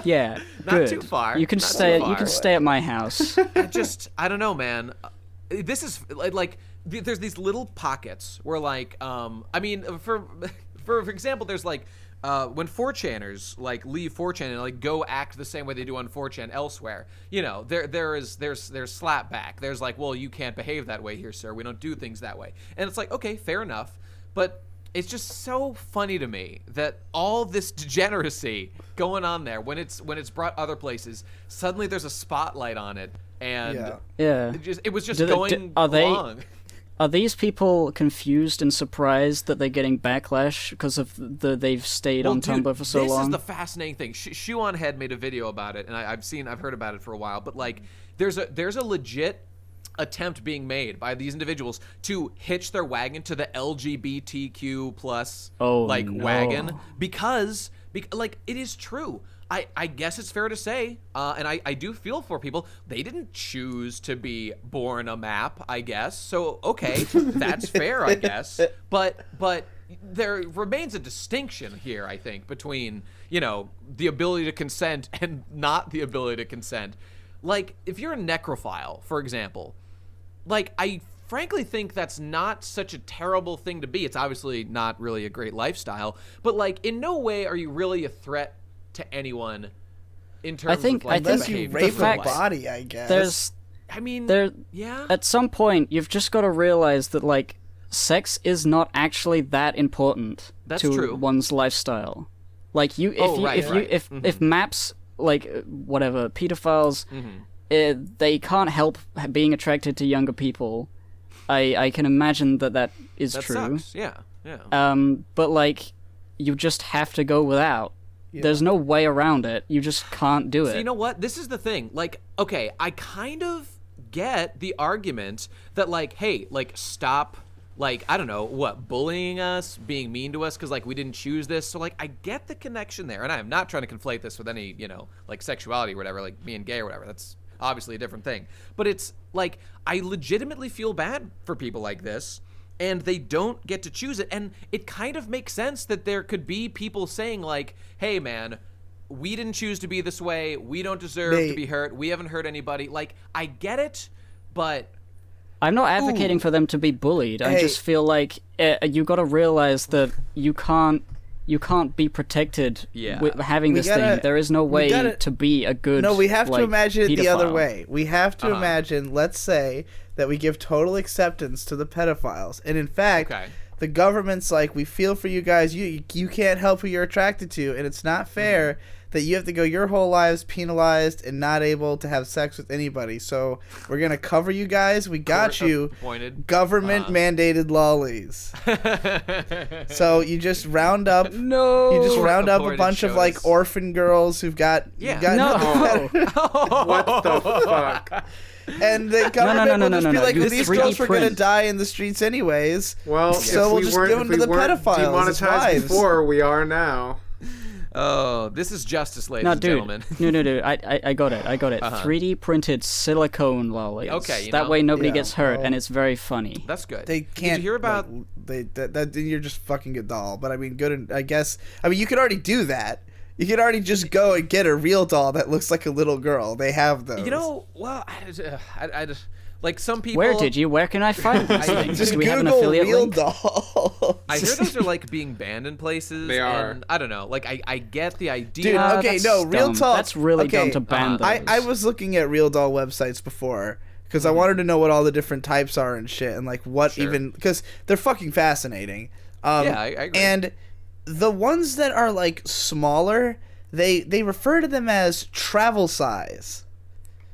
C: you. Yeah,
A: Not
C: good.
A: too far.
C: You can
A: Not
C: stay.
A: too
C: You can
A: far.
C: stay at my house.
A: I don't know, man. This is like there's these little pockets where like I mean for example, there's like when 4chaners like leave 4chan and like go act the same way they do on 4chan elsewhere, you know, there's slapback. There's like, well, you can't behave that way here, sir. We don't do things that way. And it's like, okay, fair enough, but it's just so funny to me that all this degeneracy going on there when it's brought other places, suddenly there's a spotlight on it, and
C: Yeah.
A: it was just going along.
C: Are these people confused and surprised that they're getting backlash because of they've stayed on Tumblr for so long?
A: This is the fascinating thing. Shoe on Head made a video about it, and I've heard about it for a while. But like, there's a legit attempt being made by these individuals to hitch their wagon to the LGBTQ plus wagon because like it is true. I guess it's fair to say, and I do feel for people. They didn't choose to be born a map, I guess. So okay, that's fair, I guess. But there remains a distinction here, I think, between, you know, the ability to consent and not the ability to consent. Like, if you're a necrophile, for example, like, I frankly think that's not such a terrible thing to be. It's obviously not really a great lifestyle, but like, in no way are you really a threat to anyone in terms of like
B: unless you rape a
C: fact,
B: body, I guess.
C: At some point you've just got to realize that like sex is not actually that important to one's lifestyle. Like if maps like whatever pedophiles they can't help being attracted to younger people. I can imagine that is true.
A: Sucks. Yeah.
C: But like you just have to go without. Yeah. There's no way around it. You just can't do it.
A: So you know what? This is the thing. Like, okay, I kind of get the argument that, like, hey, like, stop, like, I don't know, what, bullying us, being mean to us because, like, we didn't choose this. So, like, I get the connection there. And I am not trying to conflate this with any, you know, like, sexuality or whatever, like, being gay or whatever. That's obviously a different thing. But it's, like, I legitimately feel bad for people like this. And they don't get to choose it. And it kind of makes sense that there could be people saying like, hey, man, we didn't choose to be this way. We don't deserve to be hurt. We haven't hurt anybody. Like, I get it, but...
C: I'm not advocating for them to be bullied. I just feel like you got to realize that you can't be protected with having this thing. There is no way to be a good
B: No, we have to imagine it the other
C: pedophile.
B: way. We have to imagine, let's say, that we give total acceptance to the pedophiles. And in fact, the government's like, we feel for you guys. You can't help who you're attracted to. And it's not fair that you have to go your whole lives penalized and not able to have sex with anybody. So we're going to cover you guys. We got you. Government mandated lollies. So you just round up a bunch of like orphan girls who've got
D: what the fuck.
B: And the government will just be like, well, these girls were going to die in the streets anyways.
D: Well,
B: so we'll just give them to the pedophiles.
D: Demonetized before, we are now.
A: Oh, this is justice, ladies and gentlemen.
C: No. I got it. 3D printed silicone lollies.
A: Okay,
C: that way nobody gets hurt, and it's very funny.
A: That's good.
B: They can't.
A: Did you hear about?
B: You're just fucking a doll. But I mean, good. I guess. I mean, you could already do that. You could already just go and get a real doll that looks like a little girl. They have those.
A: You know, well, I just like some people.
C: Where can I find these things?
B: Just
C: Do we
B: Google
C: have an affiliate
B: real
C: link?
B: dolls.
A: I hear those are like being banned in places.
D: They are.
A: And I don't know. Like I get the idea.
B: Dude, okay, no, real
C: dumb.
B: talk.
C: That's really dumb to ban those.
B: I was looking at real doll websites before because I wanted to know what all the different types are and shit, and like what even because they're fucking fascinating.
A: I agree.
B: And the ones that are like smaller, they refer to them as travel size.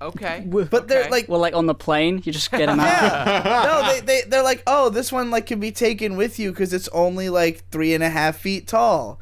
A: Okay.
B: But they're like,
C: well, like on the plane, you just get them out.
B: No, they're like, oh, this one like can be taken with you because it's only like 3.5 feet tall.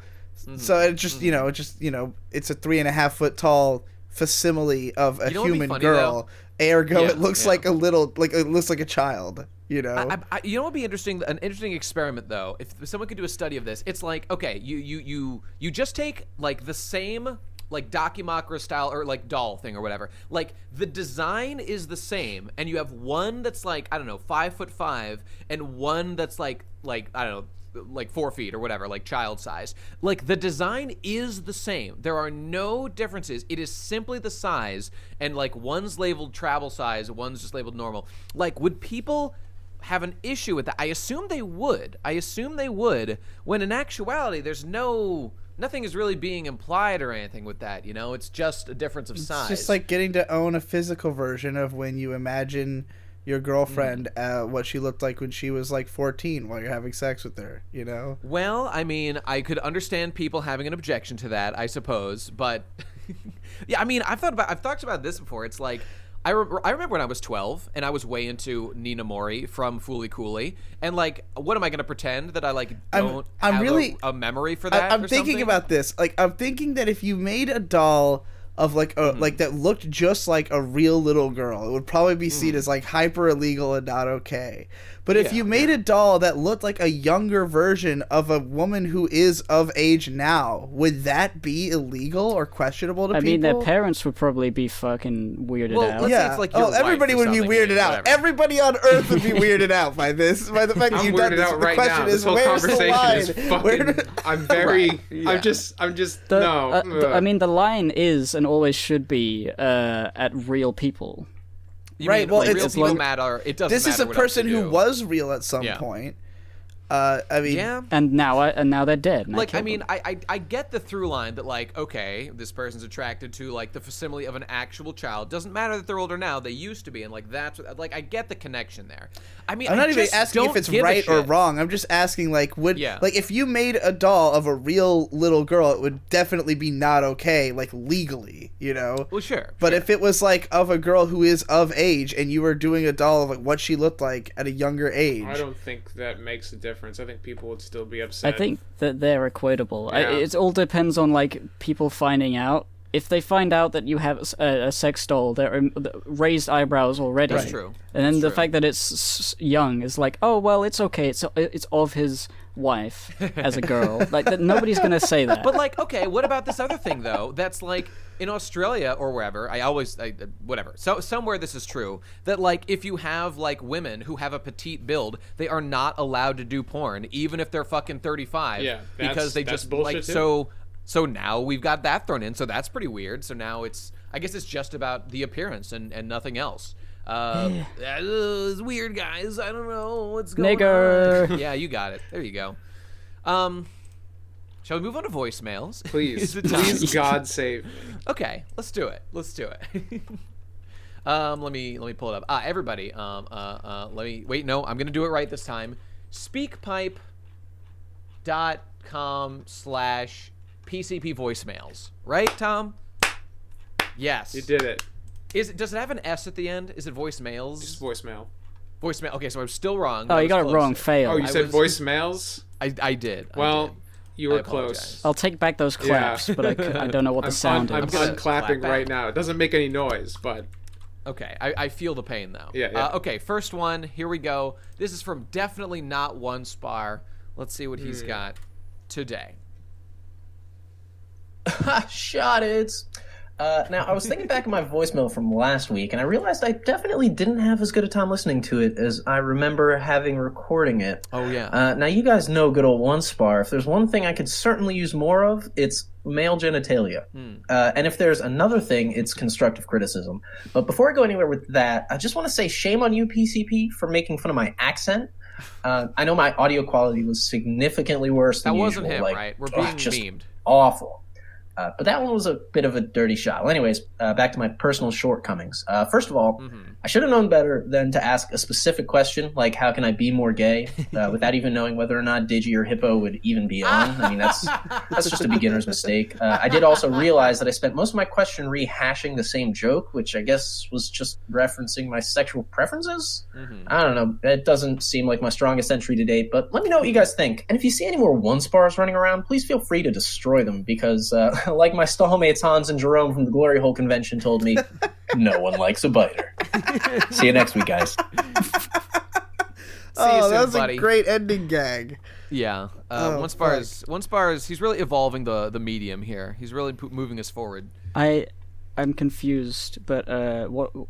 B: So it just it's a 3.5 foot tall facsimile of a human girl. Ergo, it looks like a little, like it looks like a child. You know,
A: you know what would be interesting? An interesting experiment, though. If someone could do a study of this, it's like, okay, you just take like the same like Dakimakura style or like doll thing or whatever. Like the design is the same, and you have one that's like, I don't know, 5'5", and one that's like I don't know, like 4 feet or whatever, like child size. Like the design is the same. There are no differences. It is simply the size, and like one's labeled travel size, one's just labeled normal. Like, would people have an issue with that? I assume they would. When in actuality, there's nothing is really being implied or anything with that, you know? It's just a difference of size.
B: It's just like getting to own a physical version of when you imagine your girlfriend what she looked like when she was like 14 while you're having sex with her, you know?
A: Well, I mean, I could understand people having an objection to that, I suppose, but yeah, I mean, I've talked about this before. It's like, I remember when I was 12 and I was way into Nina Mori from Fooly Cooly, and like, what am I going to pretend that I like don't have really, a memory for that?
B: I'm thinking about this. Like, I'm thinking that if you made a doll of like a like that looked just like a real little girl, it would probably be seen as like hyper illegal and not okay. But if you made a doll that looked like a younger version of a woman who is of age now, would that be illegal or questionable to people?
C: I mean, their parents would probably be fucking weirded out.
A: Let's say it's like your
B: everybody would be weirded out.
A: Whatever.
B: Everybody on Earth would be weirded out by this. By the fact that you've done this. The question is, where's the line?
D: I'm very. I'm just. No.
C: I mean, the line is and always should be at real people.
A: Right, well, like, real people matter. It doesn't matter.
B: This is a person who was real at some point. I mean,
C: and now they're dead.
A: Like, I mean, I get the through line that like, okay, this person's attracted to like the facsimile of an actual child. Doesn't matter that they're older now; they used to be, and like that's what, like I get the connection there. I mean,
B: I'm not even asking if it's right or wrong. I'm just asking like, like if you made a doll of a real little girl, it would definitely be not okay, like legally, you know?
A: Well, sure.
B: But if it was like of a girl who is of age, and you were doing a doll of like what she looked like at a younger age,
D: I don't think that makes a difference. I think people would still be upset.
C: I think that they're equatable.
D: Yeah.
C: It all depends on like people finding out. If they find out that you have a sex doll, they're raised eyebrows already.
A: That's true.
C: And then the fact that it's young is like, oh well, it's okay. It's of his wife as a girl. Like nobody's gonna say that.
A: But like, okay, what about this other thing though? That's like in Australia or wherever. Whatever. So somewhere this is true that like if you have like women who have a petite build, they are not allowed to do porn even if they're fucking 35.
D: Yeah,
A: because they just like too. So now we've got that thrown in. So that's pretty weird. So now I guess it's just about the appearance and nothing else. It's weird, guys. I don't know what's going on. Yeah, you got it. There you go. Shall we move on to voicemails?
D: Please, please, God save me.
A: Okay, let's do it. Let me pull it up. Everybody, let me wait. No, I'm gonna do it right this time. Speakpipe.com/PCP voicemails. Right, Tom? Yes.
D: You did it.
A: Does it have an S at the end? Is it voicemails?
D: Just voicemail.
A: Voicemail. Okay, so I'm still wrong.
C: Oh, you got it wrong. Fail.
D: Oh, you said voicemails?
A: I did.
D: Well, you were close.
C: I'll take back those claps, but I don't know what the sound is.
D: I'm unclapping right now. It doesn't make any noise, but...
A: Okay, I feel the pain, though.
D: Yeah.
A: Okay, first one. Here we go. This is from definitely not one spar. Let's see what he's got today.
E: SHOWNOTES. Now, I was thinking back in my voicemail from last week, and I realized I definitely didn't have as good a time listening to it as I remember having recording it.
A: Oh, yeah.
E: Now, you guys know good old One Spar. If there's one thing I could certainly use more of, it's male genitalia. And if there's another thing, it's constructive criticism. But before I go anywhere with that, I just want to say shame on you, PCP, for making fun of my accent. I know my audio quality was significantly worse than usual.
A: That wasn't him, right? We're being memed.
E: Awful. But that one was a bit of a dirty shot. Well, anyways, back to my personal shortcomings. First of all, I should have known better than to ask a specific question, like how can I be more gay, without even knowing whether or not Digi or Hippo would even be on. I mean, that's just a beginner's mistake. I did also realize that I spent most of my question rehashing the same joke, which I guess was just referencing my sexual preferences. I don't know. It doesn't seem like my strongest entry to date, but let me know what you guys think. And if you see any more One Spars running around, please feel free to destroy them, because like my stallmates Hans and Jerome from the Glory Hole Convention told me, no one likes a biter. See you next week, guys.
A: See you soon,
B: that was
A: buddy.
B: a great ending gag.
A: Yeah. One Spars, he's really evolving the medium here. He's really moving us forward.
C: I'm confused, but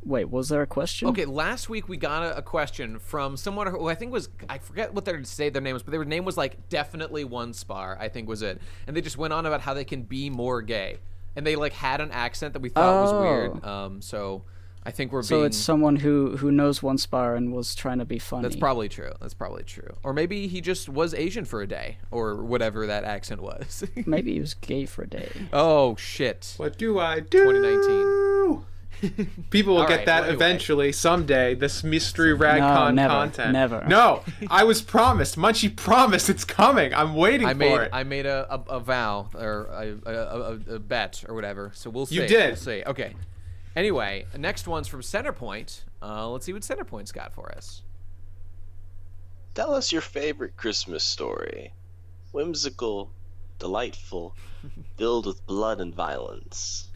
C: wait, was there a question?
A: Okay, last week we got a question from someone who I think was, I forget what their name was, but their name was like definitely One Spar, I think was it. And they just went on about how they can be more gay. And they like had an accent that we thought was weird. So I think we're being...
C: So it's someone who knows One Spar and was trying to be funny.
A: That's probably true. Or maybe he just was Asian for a day, or whatever that accent was.
C: Maybe he was gay for a day.
A: Oh, shit.
D: What do I do?
A: 2019.
D: People will get that eventually, someday, this mystery ragcon content.
C: Never.
D: No, I was promised. Munchie promised it's coming. I'm waiting for it.
A: I made a vow, or a bet, or whatever, so we'll see.
D: You did.
A: We'll see. Okay. Anyway, next one's from Centerpoint. Let's see what Centerpoint's got for us.
F: Tell us your favorite Christmas story. Whimsical, delightful, filled with blood and violence.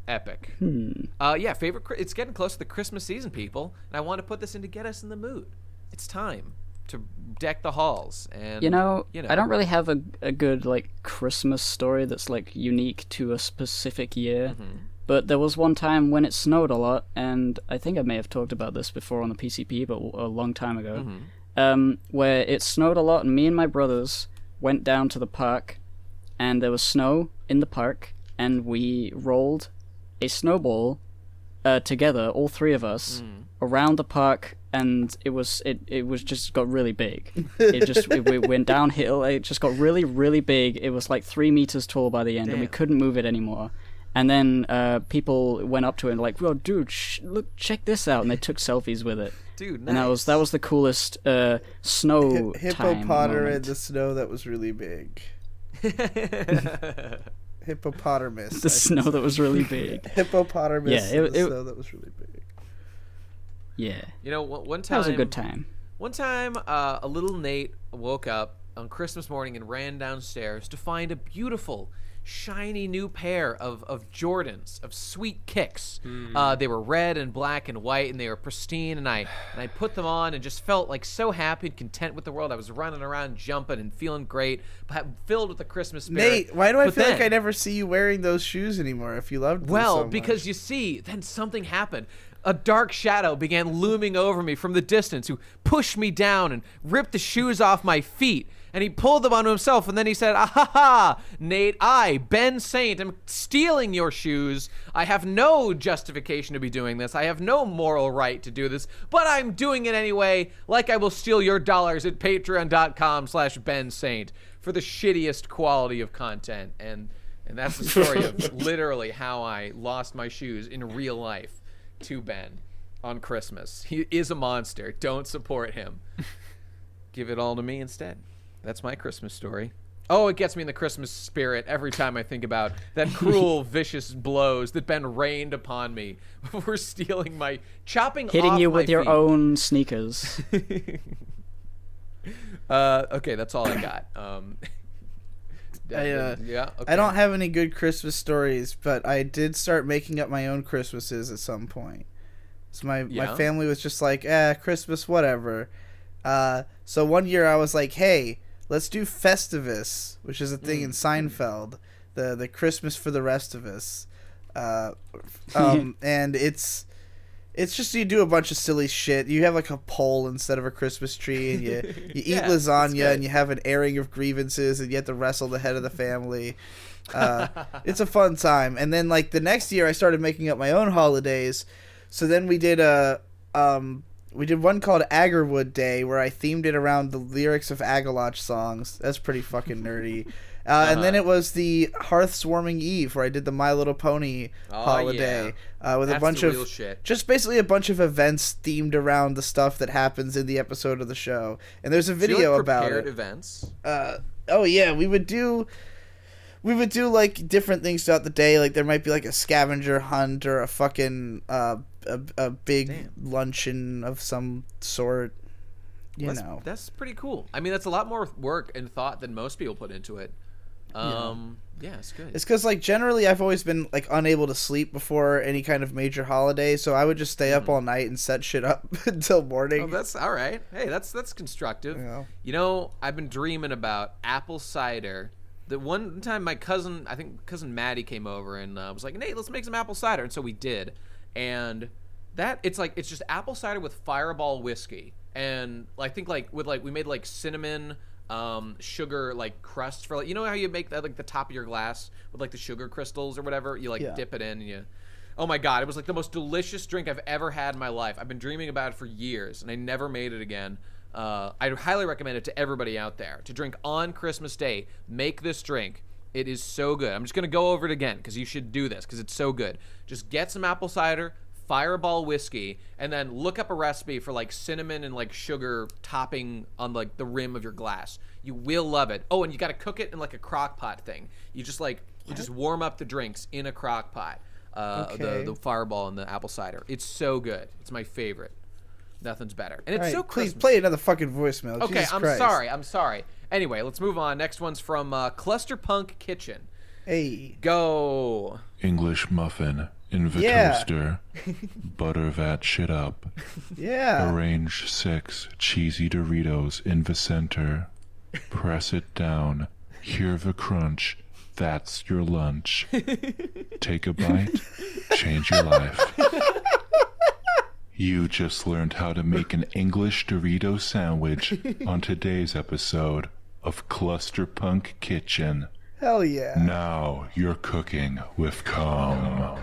A: Epic. Yeah, favorite. It's getting close to the Christmas season, people, and I want to put this in to get us in the mood. It's time to deck the halls, and
C: you know, I don't really have a good like Christmas story that's like unique to a specific year.
A: Mm-hmm.
C: But there was one time when it snowed a lot, and I think I may have talked about this before on the PCP, but a long time ago, where it snowed a lot, and me and my brothers went down to the park, and there was snow in the park, and we rolled a snowball together, all three of us, around the park, and it was just got really big. We went downhill. It just got really, really big. It was like 3 meters tall by the end, and we couldn't move it anymore. And then people went up to it and like, "Well, dude, look, check this out!" And they took selfies with it.
A: Dude, nice.
C: And that was the coolest snow
B: hippopotamus in the snow that was really big. Hippopotamus.
C: The snow that was really big.
B: Hippopotamus. Yeah, the snow that was really big.
C: Yeah.
A: You know, one time
C: that was a good time.
A: One time, a little Nate woke up on Christmas morning and ran downstairs to find a beautiful, shiny new pair of Jordans, of sweet kicks. They were red and black and white, and they were pristine, and I put them on and just felt like so happy and content with the world. I was running around, jumping and feeling great, filled with the Christmas spirit.
B: Nate, why do I feel like I never see you wearing those shoes anymore if you loved them so much?
A: Because you see, then something happened. A dark shadow began looming over me from the distance, who pushed me down and ripped the shoes off my feet. And he pulled them onto himself, and then he said, "Ah ha ha, Nate, I, Ben Saint, am stealing your shoes. I have no justification to be doing this. I have no moral right to do this, but I'm doing it anyway, like I will steal your dollars at patreon.com/Ben Saint for the shittiest quality of content." And that's the story of literally how I lost my shoes in real life to Ben on Christmas. He is a monster. Don't support him. Give it all to me instead. That's my Christmas story. Oh, it gets me in the Christmas spirit every time I think about that cruel, vicious blows that Ben rained upon me for stealing
C: hitting you with your own sneakers.
A: Okay, that's all I got.
B: Okay. I don't have any good Christmas stories, but I did start making up my own Christmases at some point. So my family was just like, Christmas, whatever. So one year I was like, hey, let's do Festivus, which is a thing in Seinfeld, the Christmas for the rest of us. And it's just you do a bunch of silly shit. You have like a pole instead of a Christmas tree, and you eat lasagna, and you have an airing of grievances, and you have to wrestle the head of the family. It's a fun time. And then like the next year I started making up my own holidays. So then we did one called Agarwood Day, where I themed it around the lyrics of Agaloch songs. That's pretty fucking nerdy. And then it was the Hearthswarming Eve, where I did the My Little Pony holiday with a bunch of just basically a bunch of events themed around the stuff that happens in the episode of the show. And there's a video about it.
A: Events.
B: We would do like different things throughout the day. Like there might be like a scavenger hunt or a fucking a big luncheon of some sort. You know.
A: That's pretty cool. I mean, that's a lot more work and thought than most people put into it. Yeah, it's good.
B: It's because, like, generally I've always been, like, unable to sleep before any kind of major holiday, so I would just stay up all night and set shit up until morning.
A: Oh, that's all right. Hey, that's constructive.
B: Yeah.
A: You know, I've been dreaming about apple cider. The one time my cousin, I think cousin Maddie came over and was like, "Nate, let's make some apple cider," and so we did. And it's just apple cider with Fireball whiskey, and I think we made like cinnamon. Sugar like crust for, like, you know how you make that, like the top of your glass with like the sugar crystals or whatever, you dip it in and you, oh my god, it was like the most delicious drink I've ever had in my life. I've been dreaming about it for years and I never made it again. I highly recommend it to everybody out there to drink on Christmas Day. Make this drink. It is so good. I'm just gonna go over it again because you should do this because it's so good. Just get some apple cider, Fireball whiskey, and then look up a recipe for like cinnamon and like sugar topping on like the rim of your glass. You will love it. Oh, and you got to cook it in like a crock pot thing. You just warm up the drinks in a crock pot. The Fireball and the apple cider. It's so good. It's my favorite. Nothing's better. And it's so Christmas.
B: Please play another fucking voicemail.
A: Okay,
B: Jesus Christ.
A: I'm sorry. Anyway, let's move on. Next one's from Clusterpunk Kitchen.
B: Hey.
A: Go.
G: English muffin in the toaster. Butter that shit up.
B: Yeah.
G: Arrange 6 cheesy Doritos in the center. Press it down. Hear the crunch. That's your lunch. Take a bite. Change your life. You just learned how to make an English Dorito sandwich on today's episode of Clusterpunk Kitchen.
B: Hell yeah.
G: Now you're cooking with cum.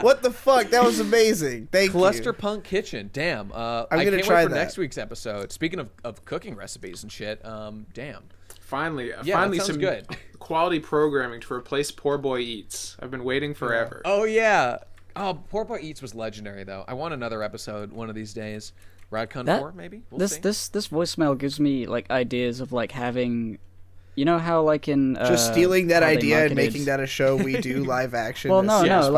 B: What the fuck? That was amazing. Thank you.
A: Clusterpunk Kitchen. Damn. I
B: gonna
A: can't
B: try
A: wait for
B: that.
A: next week's episode. Speaking of cooking recipes and shit, damn.
D: Finally
A: that sounds
D: some
A: good.
D: quality programming to replace Poor Boy Eats. I've been waiting forever.
A: Oh, yeah. Oh, Poor Boy Eats was legendary, though. I want another episode one of these days. Radcon 4, maybe? We'll see.
C: This voicemail gives me, like, ideas of, like, having... You know how, like, in...
B: just stealing that idea and making that a show we do live action.
C: Well, no,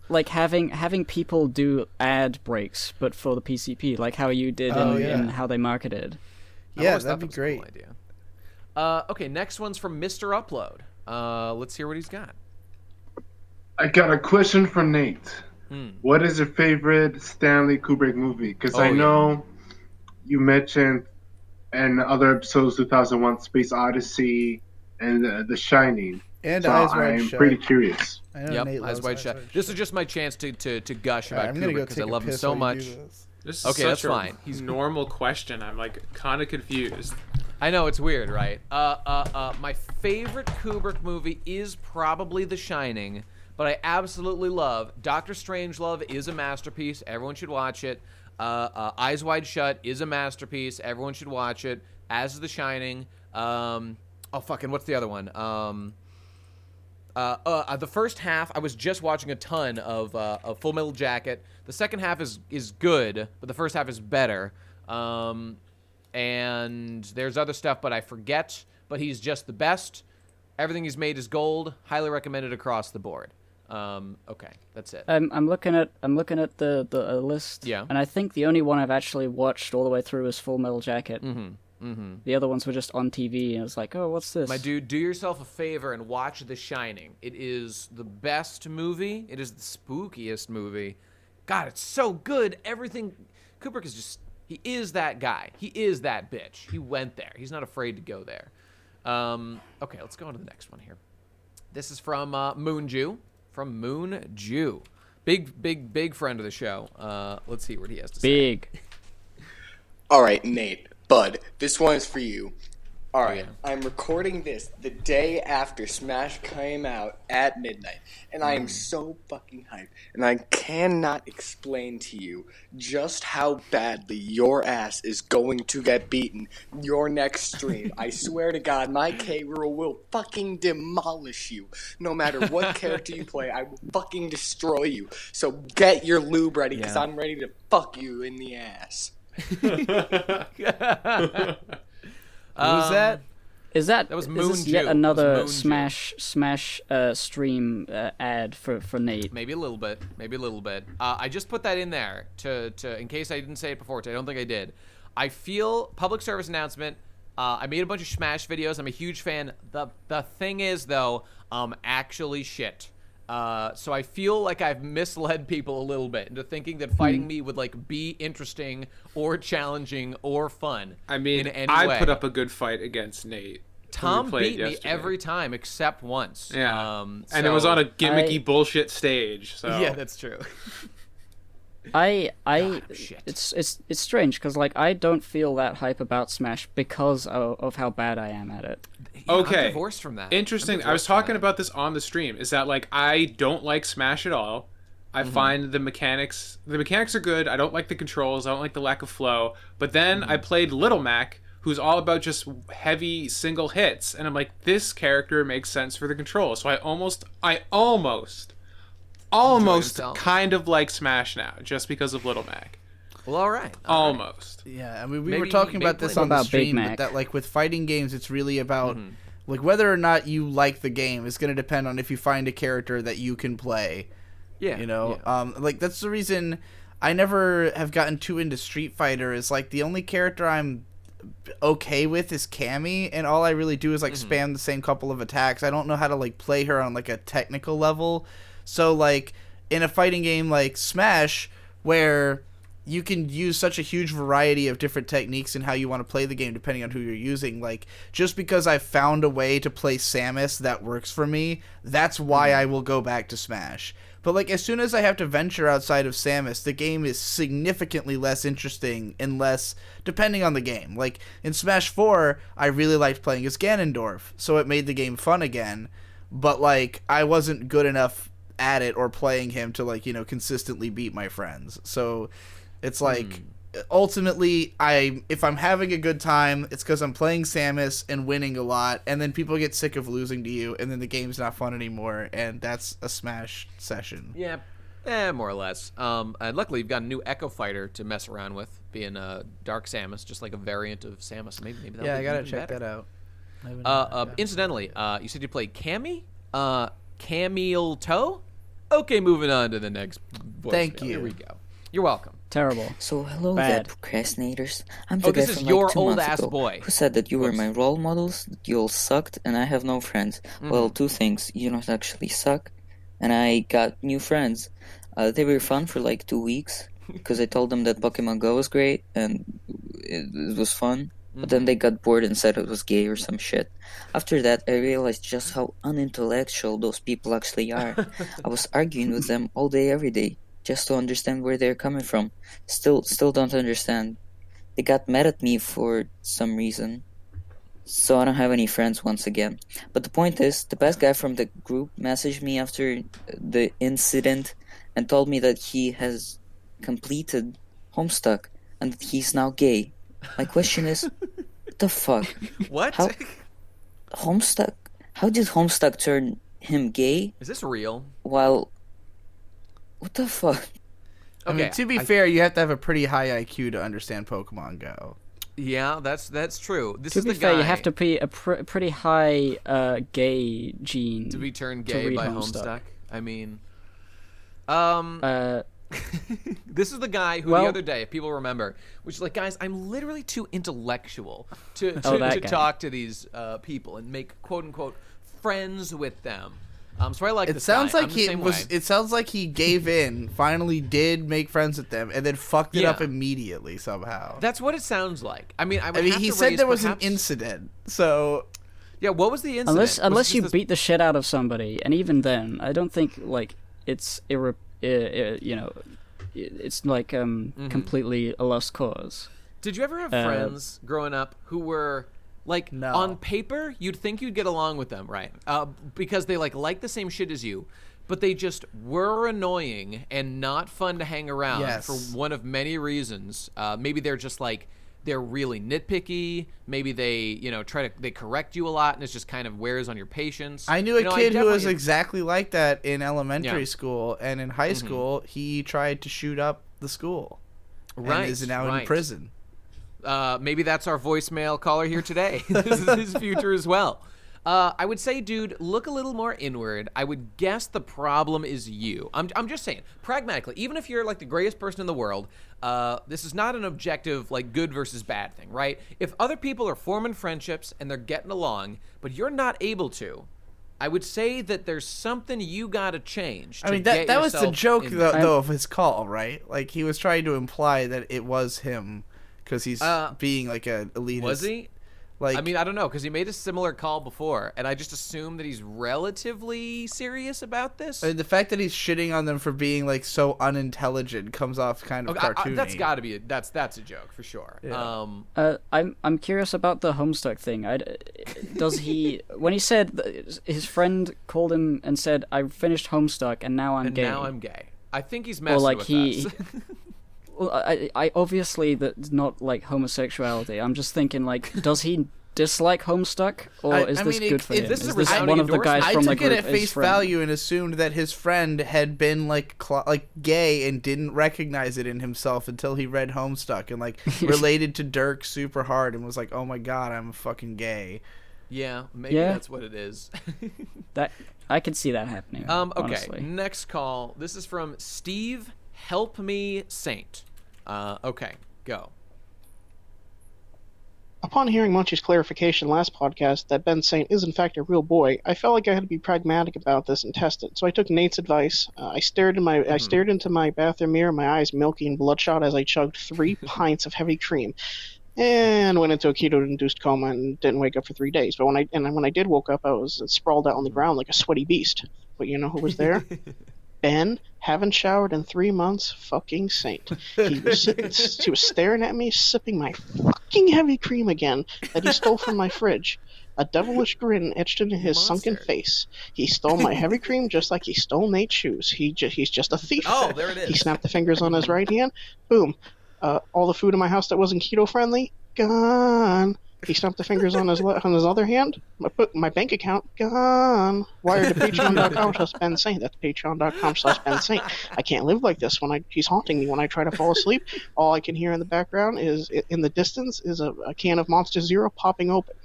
C: like having people do ad breaks, but for the PCP, like how you did in how they marketed.
B: Yeah, that'd be great.
A: Cool idea. Okay, next one's from Mr. Upload. Let's hear what he's got.
H: I got a question for Nate. What is your favorite Stanley Kubrick movie? Because I know you mentioned in other episodes 2001 Space Odyssey and The Shining.
B: And
H: so
B: Eyes Wide Shut.
H: I'm pretty curious.
A: Yep, Eyes Wide Shut. This is just my chance to gush about Kubrick because I love him so much.
D: This is
A: okay,
D: such
A: that's fine.
D: He's normal question. I'm like kind of confused.
A: I know, it's weird, right? My favorite Kubrick movie is probably The Shining, but I absolutely love Dr. Strangelove is a masterpiece. Everyone should watch it. Eyes Wide Shut is a masterpiece. Everyone should watch it. As is The Shining. What's the other one? The first half, I was just watching a ton of Full Metal Jacket. The second half is good, but the first half is better. And there's other stuff, but I forget. But he's just the best. Everything he's made is gold. Highly recommended across the board. Okay, that's it.
C: I'm looking at the list.
A: Yeah.
C: And I think the only one I've actually watched all the way through is Full Metal Jacket. The other ones were just on TV, and I was like, oh, what's this?
A: My dude, do yourself a favor and watch The Shining. It is the best movie. It is the spookiest movie. God, it's so good. Everything. Kubrick is just, he is that guy. He is that bitch. He went there. He's not afraid to go there. Okay, let's go on to the next one here. This is from Moon Jew. From Moon Jew. Big friend of the show. Let's see what he has to say.
C: Big.
I: All right, Nate. Bud, this one is for you. All right,
A: yeah.
I: I'm recording this the day after Smash came out at midnight, and I am so fucking hyped, and I cannot explain to you just how badly your ass is going to get beaten your next stream. I swear to God, my K. Rool will fucking demolish you. No matter what character you play, I will fucking destroy you. So get your lube ready, because I'm ready to fuck you in the ass.
A: Who's that?
C: Is that
A: was
C: is
A: Moon
C: this
A: Jew.
C: yet another
A: Moon
C: Smash stream ad for Nate?
A: Maybe a little bit. I just put that in there to in case I didn't say it before, which I don't think I did. I feel public service announcement. I made a bunch of Smash videos. I'm a huge fan. The thing is, though, actually shit. So I feel like I've misled people a little bit into thinking that fighting me would like be interesting or challenging or fun.
D: I mean,
A: in any way.
D: put up a good fight against Nate.
A: Tom beat me every time except once.
D: Yeah, and it was on a gimmicky bullshit stage. So
A: yeah, that's true.
C: It's strange because like I don't feel that hype about Smash because of how bad I am at it.
A: Yeah,
D: okay,
A: I'm divorced from that.
D: Interesting. I was talking about this on the stream. Is that like I don't like Smash at all. I find the mechanics are good. I don't like the controls. I don't like the lack of flow. But then I played Little Mac, who's all about just heavy single hits, and I'm like, this character makes sense for the controls. So I almost kind of like Smash now, just because of Little Mac.
A: Well, all right.
D: Almost.
B: Yeah, I mean, we were talking about this on the stream, but that like with fighting games, it's really about like whether or not you like the game is going to depend on if you find a character that you can play.
A: Yeah.
B: You know, like that's the reason I never have gotten too into Street Fighter. Is like the only character I'm okay with is Cammy, and all I really do is like spam the same couple of attacks. I don't know how to like play her on like a technical level. So like in a fighting game like Smash, where you can use such a huge variety of different techniques in how you want to play the game depending on who you're using, like just because I found a way to play Samus that works for me, that's why I will go back to Smash. But like as soon as I have to venture outside of Samus, the game is significantly less interesting and less depending on the game. Like in Smash 4, I really liked playing as Ganondorf, so it made the game fun again. But like I wasn't good enough at it or playing him to like, you know, consistently beat my friends. So it's like ultimately if I'm having a good time, it's because I'm playing Samus and winning a lot, and then people get sick of losing to you, and then the game's not fun anymore, and that's a Smash session.
A: Yeah, more or less. And luckily you've got a new Echo Fighter to mess around with, being Dark Samus, just like a variant of Samus. Maybe that'll be
B: I gotta check
A: better.
B: that out.
A: Incidentally, you said you played Cammy? Camille Toe? Okay, moving on to the next voicemail.
B: Thank you.
A: Here we go. You're welcome.
C: Terrible.
J: So hello there, procrastinators. I'm the guy
A: this is
J: from
A: your
J: like 2
A: old
J: months
A: ass
J: ago
A: boy.
J: who said that you were my role models, that you all sucked, and I have no friends. Well, 2 things. You don't actually suck, and I got new friends. They were fun for like 2 weeks, because I told them that Pokemon Go was great, and it was fun. But then they got bored and said it was gay or some shit. After that, I realized just how unintellectual those people actually are. I was arguing with them all day, every day, just to understand where they're coming from. Still don't understand. They got mad at me for some reason. So I don't have any friends once again. But the point is, the best guy from the group messaged me after the incident and told me that he has completed Homestuck and that he's now gay. My question is, what the fuck?
A: What?
J: How did Homestuck turn him gay?
A: Is this real?
J: While, what the fuck?
B: I mean, to be fair, you have to have a pretty high IQ to understand Pokemon Go.
A: Yeah, that's true. This
C: to
A: is
C: be
A: the
C: fair,
A: guy
C: you have to be a pretty high gay gene
A: to be turned gay by Homestuck. I mean, this is the guy who the other day, if people remember, which is like, guys, I'm literally too intellectual to talk to these people and make quote unquote friends with them. So I like this guy.
B: It sounds like he gave in, finally did make friends with them, and then fucked it up immediately somehow.
A: That's what it sounds like. I mean,
B: he said there was an incident, so
A: yeah. What was the incident?
C: Unless you beat the shit out of somebody, and even then, I don't think like it's it's like completely a lost cause.
A: Did you ever have friends growing up who were like on paper you'd think you'd get along with them, right? Because they like the same shit as you, but they just were annoying and not fun to hang around for one of many reasons. Maybe they're just like they're really nitpicky. Maybe they they correct you a lot, and it just kind of wears on your patience.
B: I knew a kid who was exactly like that in elementary school, and in high school he tried to shoot up the school.
A: Right,
B: and is now in prison.
A: Maybe that's our voicemail caller here today. This is his future as well. I would say, dude, look a little more inward. I would guess the problem is you. I'm just saying, pragmatically, even if you're like the greatest person in the world, this is not an objective, like, good versus bad thing, right? If other people are forming friendships and they're getting along, but you're not able to, I would say that there's something you gotta change.
B: I mean, that was the joke, though, of his call, right? Like, he was trying to imply that it was him, because he's being, like, a elitist.
A: Was he?
B: Like,
A: I mean, I don't know, because he made a similar call before, and I just assume that he's relatively serious about this.
B: The fact that he's shitting on them for being, like, so unintelligent comes off kind of cartoony.
A: That's got to be that's a joke for sure.
B: Yeah.
C: I'm curious about the Homestuck thing. Does he, when he said his friend called him and said, "I finished Homestuck and now I'm gay."
A: Now I'm gay. I think he's messing with us.
C: Well, I obviously that's not like homosexuality. I'm just thinking, like, does he dislike Homestuck, or is this good for him?
A: This
C: is this one of the guys from
B: I
C: like
B: took it at face value and assumed that his friend had been like gay and didn't recognize it in himself until he read Homestuck and like related to Dirk super hard and was like, "Oh my god, I'm fucking gay."
A: Yeah, maybe that's what it is.
C: That I could see that happening.
A: Okay,
C: honestly.
A: Next call. This is from Steve Help Me Saint. Okay, go.
K: Upon hearing Munchie's clarification last podcast that Ben Saint is in fact a real boy, I felt like I had to be pragmatic about this and test it. So I took Nate's advice. I stared into my bathroom mirror, my eyes milky and bloodshot as I chugged 3 pints of heavy cream, and went into a keto-induced coma and didn't wake up for 3 days. But when I did woke up, I was sprawled out on the ground like a sweaty beast. But you know who was there? Ben, haven't showered in 3 months, fucking Saint. He was staring at me, sipping my fucking heavy cream again that he stole from my fridge. A devilish grin etched into his sunken face. He stole my heavy cream just like he stole Nate's shoes. He's just a thief.
A: Oh, there it is.
K: He snapped the fingers on his right hand. Boom. All the food in my house that wasn't keto-friendly, gone. He snapped the fingers on his other hand. My bank account, gone. Wired to patreon.com/Ben Saint. That's patreon.com/Ben Saint. I can't live like this. He's haunting me when I try to fall asleep. All I can hear in the background in the distance, is a can of Monster Zero popping open.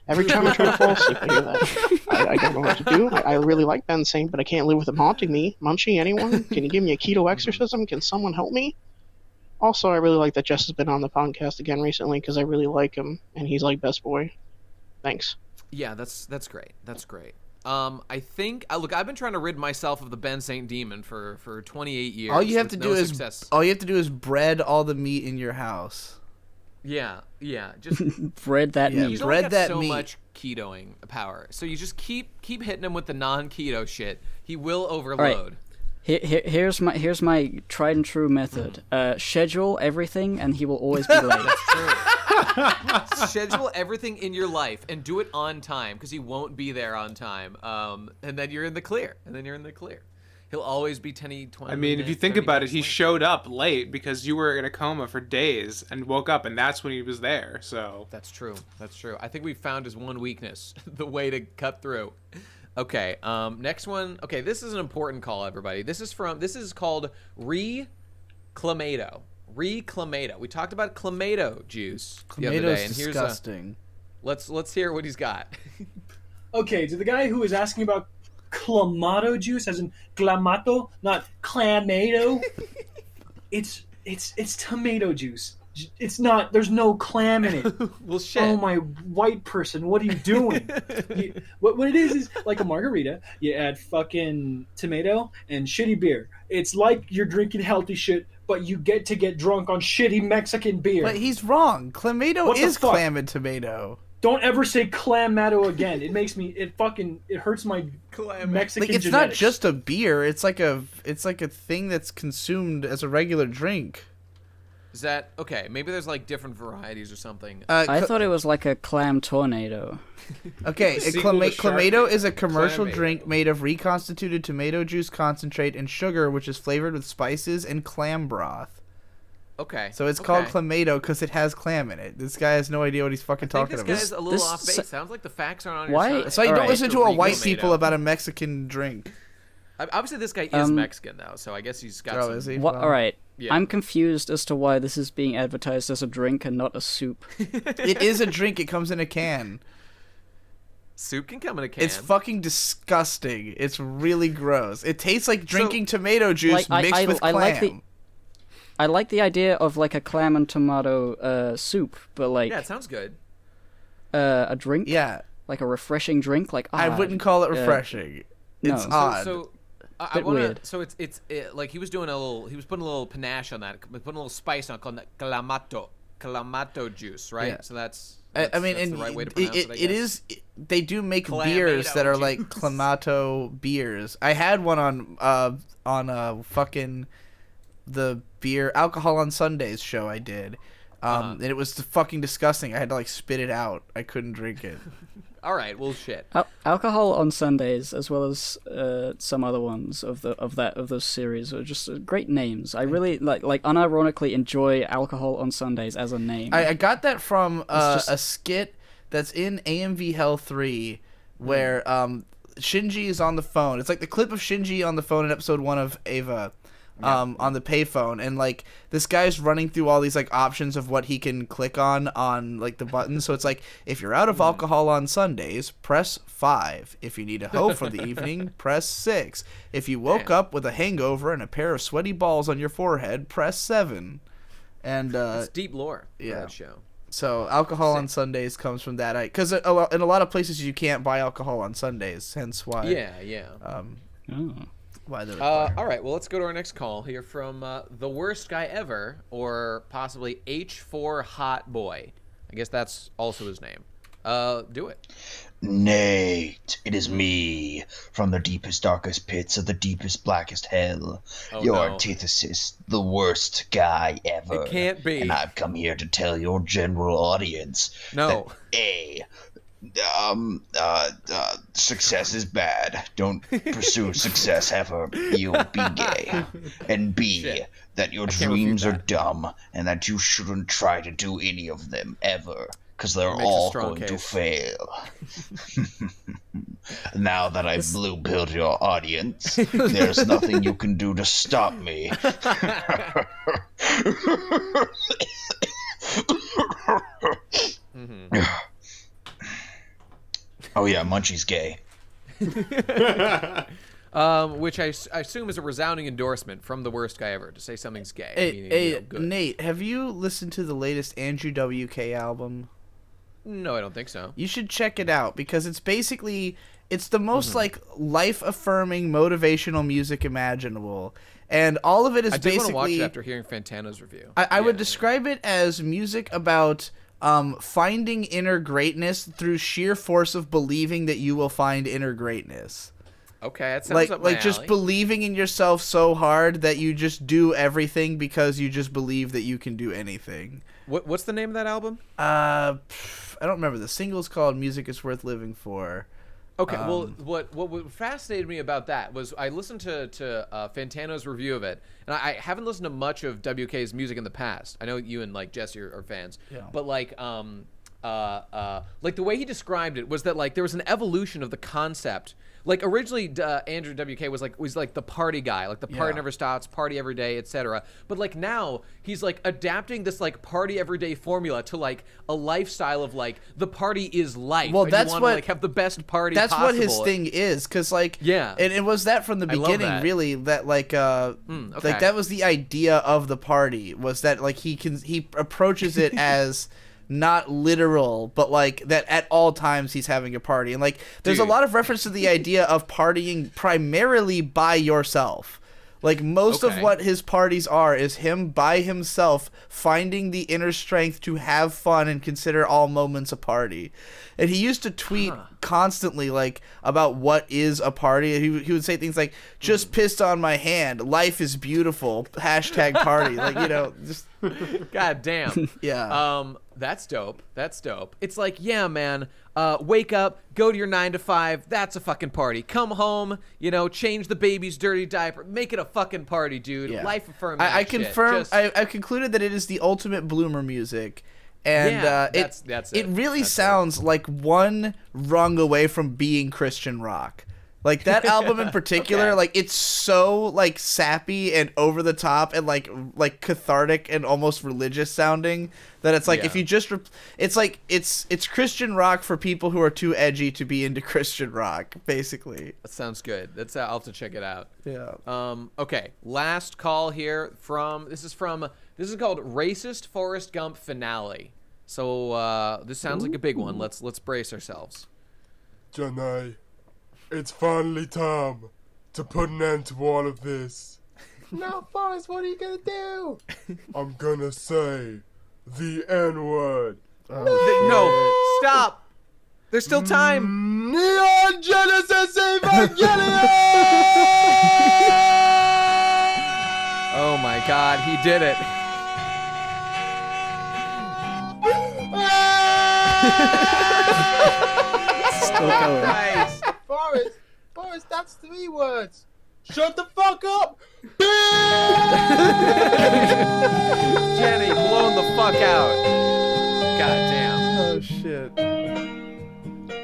K: Every time I try to fall asleep, I hear that. I don't know what to do. I really like Ben Saint, but I can't live with him haunting me. Munchie, anyone? Can you give me a keto exorcism? Can someone help me? Also, I really like that Jess has been on the podcast again recently because I really like him, and he's like best boy. Thanks.
A: Yeah, that's great. That's great. I think look, I've been trying to rid myself of the Ben Saint demon for 28 years.
B: All you have to do is bread all the meat in your house.
A: Yeah, just
C: bread that meat.
A: He's only got so much ketoing power, so you just keep hitting him with the non-keto shit. He will overload.
C: Here's my tried and true method. Schedule everything, and he will always be late.
A: That's true. Schedule everything in your life and do it on time, because he won't be there on time. And then you're in the clear. He'll always be 20
D: I mean, if you think about it, he showed up late because you were in a coma for days and woke up, and that's when he was there. So
A: that's true. I think we found his one weakness, the way to cut through. Okay, next one. Okay, this is an important call, everybody. This is called Clamato. Clamato. We talked about Clamato juice the other day, and here's
B: disgusting.
A: Let's hear what he's got.
L: Okay, to the guy who was asking about Clamato juice, as in Clamato, not Clamato. it's tomato juice. It's not. There's no clam in it.
A: Well, shit.
L: Oh, my white person, what are you doing? What it is like a margarita. You add fucking tomato and shitty beer. It's like you're drinking healthy shit, but you get to get drunk on shitty Mexican beer.
B: But he's wrong. Clamato is clam and tomato.
L: Don't ever say Clamato again. It makes me. It hurts my Mexican.
B: Like, it's
L: genetics.
B: not just a beer. It's like a thing that's consumed as a regular drink.
A: Is that okay? Maybe there's like different varieties or something.
C: I thought it was like a clam tornado.
B: Okay, Clamato is a commercial drink made of reconstituted tomato juice concentrate and sugar, which is flavored with spices and clam broth.
A: Okay.
B: So it's called Clamato because it has clam in it. This guy has no idea what he's fucking talking about.
A: This guy's a little off base. Sounds like the facts aren't on your side.
B: So you don't listen to a white people about a Mexican drink.
A: Obviously, this guy is Mexican, though, so I guess he's got some...
B: Is he?
C: All right. Yeah. I'm confused as to why this is being advertised as a drink and not a soup.
B: It is a drink. It comes in a can.
A: Soup can come in a can.
B: It's fucking disgusting. It's really gross. It tastes like drinking tomato juice mixed with clam.
C: I like the idea of like a clam and tomato soup, but like
A: it sounds good.
C: A drink, like a refreshing drink. Like
B: I wouldn't call it refreshing. It's odd.
A: So I want to. So it's like he was doing he was putting a little panache on that, putting a little spice on it, called Clamato juice, right?
B: Yeah.
A: So that's
B: I mean,
A: the right way to pronounce it.
B: It is. They do make beers that are like Clamato beers. I had one on fucking the beer Alcohol on Sundays show I did, and it was fucking disgusting. I had to like spit it out. I couldn't drink it.
A: All right, well, shit.
C: Alcohol on Sundays, as well as some other ones of those series, are just great names. I really like unironically enjoy Alcohol on Sundays as a name.
B: I got that from a skit that's in AMV Hell 3, where Shinji is on the phone. It's like the clip of Shinji on the phone in episode 1 of Eva. On the payphone, and like this guy's running through all these like options of what he can click on like the buttons. So it's like, if you're out of alcohol on Sundays, press 5. If you need a hoe for the evening, press 6. If you woke up with a hangover and a pair of sweaty balls on your forehead, press 7. And
A: it's deep lore for that show.
B: So alcohol on Sundays comes from that, because in a lot of places you can't buy alcohol on Sundays, hence why. Why they're
A: all right, well, let's go to our next call here from the worst guy ever, or possibly H4 Hot Boy. I guess that's also his name. Do it.
M: Nate, it is me, from the deepest, darkest pits of the deepest, blackest hell. Your antithesis, the worst guy ever.
A: It can't be.
M: And I've come here to tell your general audience that success is bad. Don't pursue success ever. You'll be gay. And B, that your dreams are dumb, and that you shouldn't try to do any of them ever, because they're all going to fail. Now that I've blue-pilled your audience, there's nothing you can do to stop me. Oh yeah, Munchie's gay.
A: Which I assume is a resounding endorsement from the worst guy ever to say something's gay.
B: Hey, Nate, have you listened to the latest Andrew WK album?
A: No, I don't think so.
B: You should check it out, because it's basically the most like life-affirming motivational music imaginable, and all of it is basically. I did want to watch it
A: after hearing Fantano's review.
B: I would describe it as music about finding inner greatness through sheer force of believing that you will find inner greatness.
A: Okay, that sounds up my alley.
B: Just believing in yourself so hard that you just do everything because you just believe that you can do anything.
A: What's the name of that album?
B: I don't remember. The single's called "Music Is Worth Living For."
A: Okay, well, what fascinated me about that was I listened to Fantano's review of it, and I haven't listened to much of WK's music in the past. I know you and like Jesse are fans, but like the way he described it was that like there was an evolution of the concept. Like originally, Andrew WK was like the party guy, like the party never stops, party every day, etc. But like now he's like adapting this like party every day formula to like a lifestyle of like the party is life.
B: Well,
A: and
B: that's
A: you want
B: what
A: to, like have the best party.
B: That's
A: possible.
B: what his thing is, because like and it was that from the beginning, really. That like like that was the idea of the party, was that like he approaches it as. Not literal, but like that at all times he's having a party. And like there's a lot of reference to the idea of partying primarily by yourself. Like most of what his parties are is him by himself finding the inner strength to have fun and consider all moments a party. And he used to tweet constantly like about what is a party. He would say things like, just pissed on my hand, life is beautiful, #party. Like, you know, just
A: God damn.
B: Yeah.
A: That's dope. It's like, yeah, man, wake up, go to your 9 to 5. That's a fucking party. Come home, you know, change the baby's dirty diaper. Make it a fucking party, dude.
B: Yeah.
A: Life affirming.
B: I confirm. I've concluded that it is the ultimate bloomer music. And it really sounds like one rung away from being Christian rock. Like that album in particular, like it's so like sappy and over the top and like cathartic and almost religious sounding that it's like if you just it's like it's Christian rock for people who are too edgy to be into Christian rock, basically.
A: That sounds good. I'll have to check it out.
B: Yeah.
A: Okay, last call here this is called Racist Forrest Gump Finale. So this sounds like a big one. Let's brace ourselves.
N: Janai, it's finally time to put an end to all of this.
O: Now, Forrest, what are you gonna do?
N: I'm gonna say the N-word.
A: No, stop. There's still time.
O: Neon Genesis Evangelion!
A: Oh my God, he did it.
C: Still going.
A: Nice.
O: Forrest, that's 3 words. Shut the fuck up!
A: Jenny, blown the fuck out. God damn.
B: Oh shit.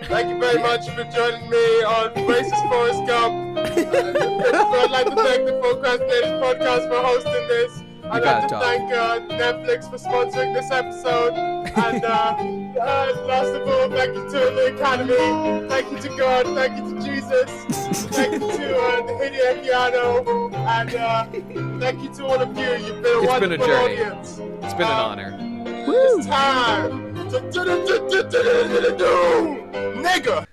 O: Thank you very much for joining me on Racist Forrest Gump. I'd like to thank the Pro Crastinators podcast for hosting this. I'd like to thank Netflix for sponsoring this episode. And last of all, thank you to the Academy. Thank you to God. Thank you to Jesus. Thank you to the Hideakiano. And thank you to all of you. You've been a wonderful audience.
A: It's been an honor.
O: It's time to do nigga.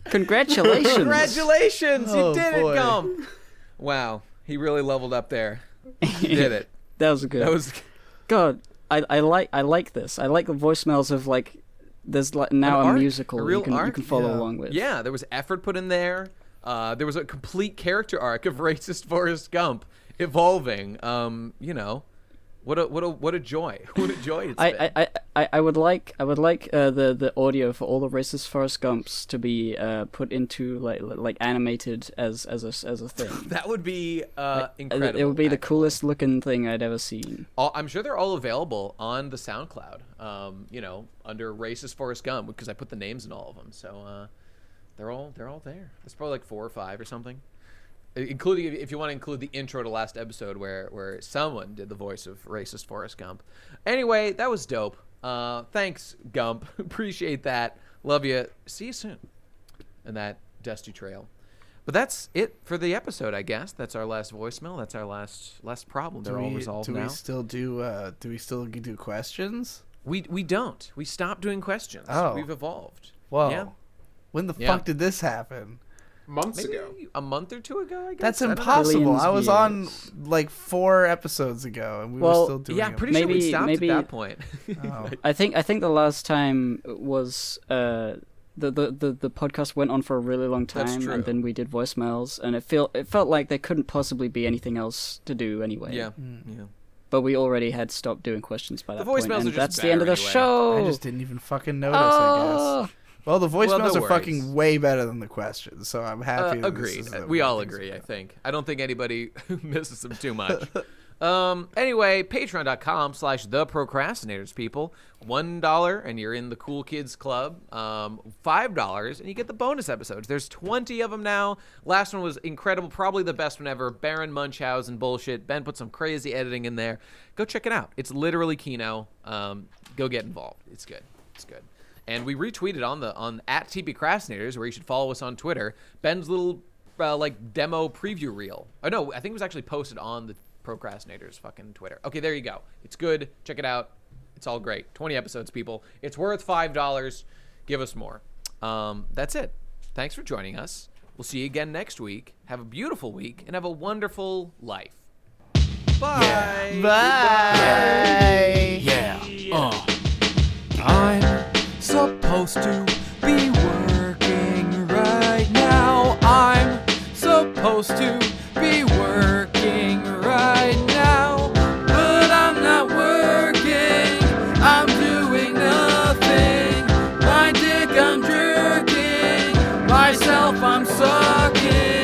C: Congratulations.
A: Congratulations. You did
B: boy.
A: it, Gump. Wow. He really leveled up there. He did it.
C: That was good.
A: That was
C: God, I like this. I like the voicemails of like there's like now a musical
A: real
C: you can follow along with.
A: Yeah, there was effort put in there. There was a complete character arc of racist Forrest Gump evolving. You know, what a joy! What a joy it's been.
C: I would like the audio for all the racist Forrest Gumps to be put into like animated as a thing.
A: That would be incredible.
C: It would be the coolest looking thing I'd ever seen.
A: I'm sure they're all available on the SoundCloud. You know, under racist Forrest Gump because I put the names in all of them. So they're all there. There's probably like 4 or 5 or something. Including if you want to include the intro to last episode where someone did the voice of racist Forrest Gump. Anyway, that was dope. Thanks, Gump. Appreciate that. Love you. See you soon. And that dusty trail. But that's it for the episode, I guess. That's our last voicemail. That's our last problem. They're all resolved now.
B: Do we still do questions?
A: We don't. We stopped doing questions.
B: Oh.
A: We've evolved.
B: Whoa.
A: Yeah.
B: When the fuck did this happen?
D: Months ago.
A: A month or 2 ago, I guess.
B: That's impossible. I was on like 4 episodes ago, and we were still doing it.
A: Yeah, pretty sure we stopped at that point.
C: Oh. I think the last time was the podcast went on for a really long time, and then we did voicemails, and it felt like there couldn't possibly be anything else to do anyway.
A: Yeah. Yeah.
C: But we already had stopped doing questions by that point,
A: voicemails
C: and
A: are just
C: that's the end of the
A: anyway.
C: show.
B: I just didn't even fucking notice, I guess. Well, the voicemails are fucking way better than the questions, so I'm happy.
A: Agreed. We all agree, I think. I don't think anybody misses them too much. Anyway, patreon.com/theprocrastinators, people. $1 and you're in the Cool Kids Club. $5 and you get the bonus episodes. There's 20 of them now. Last one was incredible, probably the best one ever. Baron Munchausen bullshit. Ben put some crazy editing in there. Go check it out. It's literally Kino. Go get involved. It's good. It's good. And we retweeted on @TPCrastinators, where you should follow us on Twitter, Ben's little like demo preview reel. Oh no, I think it was actually posted on the Procrastinators fucking Twitter. Okay, there you go. It's good. Check it out. It's all great. 20 episodes, people. It's worth $5. Give us more. That's it. Thanks for joining us. We'll see you again next week. Have a beautiful week and have a wonderful life. Bye.
B: Yeah. Bye.
P: Yeah. I'm supposed to be working right now. I'm supposed to be working right now, but I'm not working. I'm doing nothing. My dick I'm jerking. Myself I'm sucking.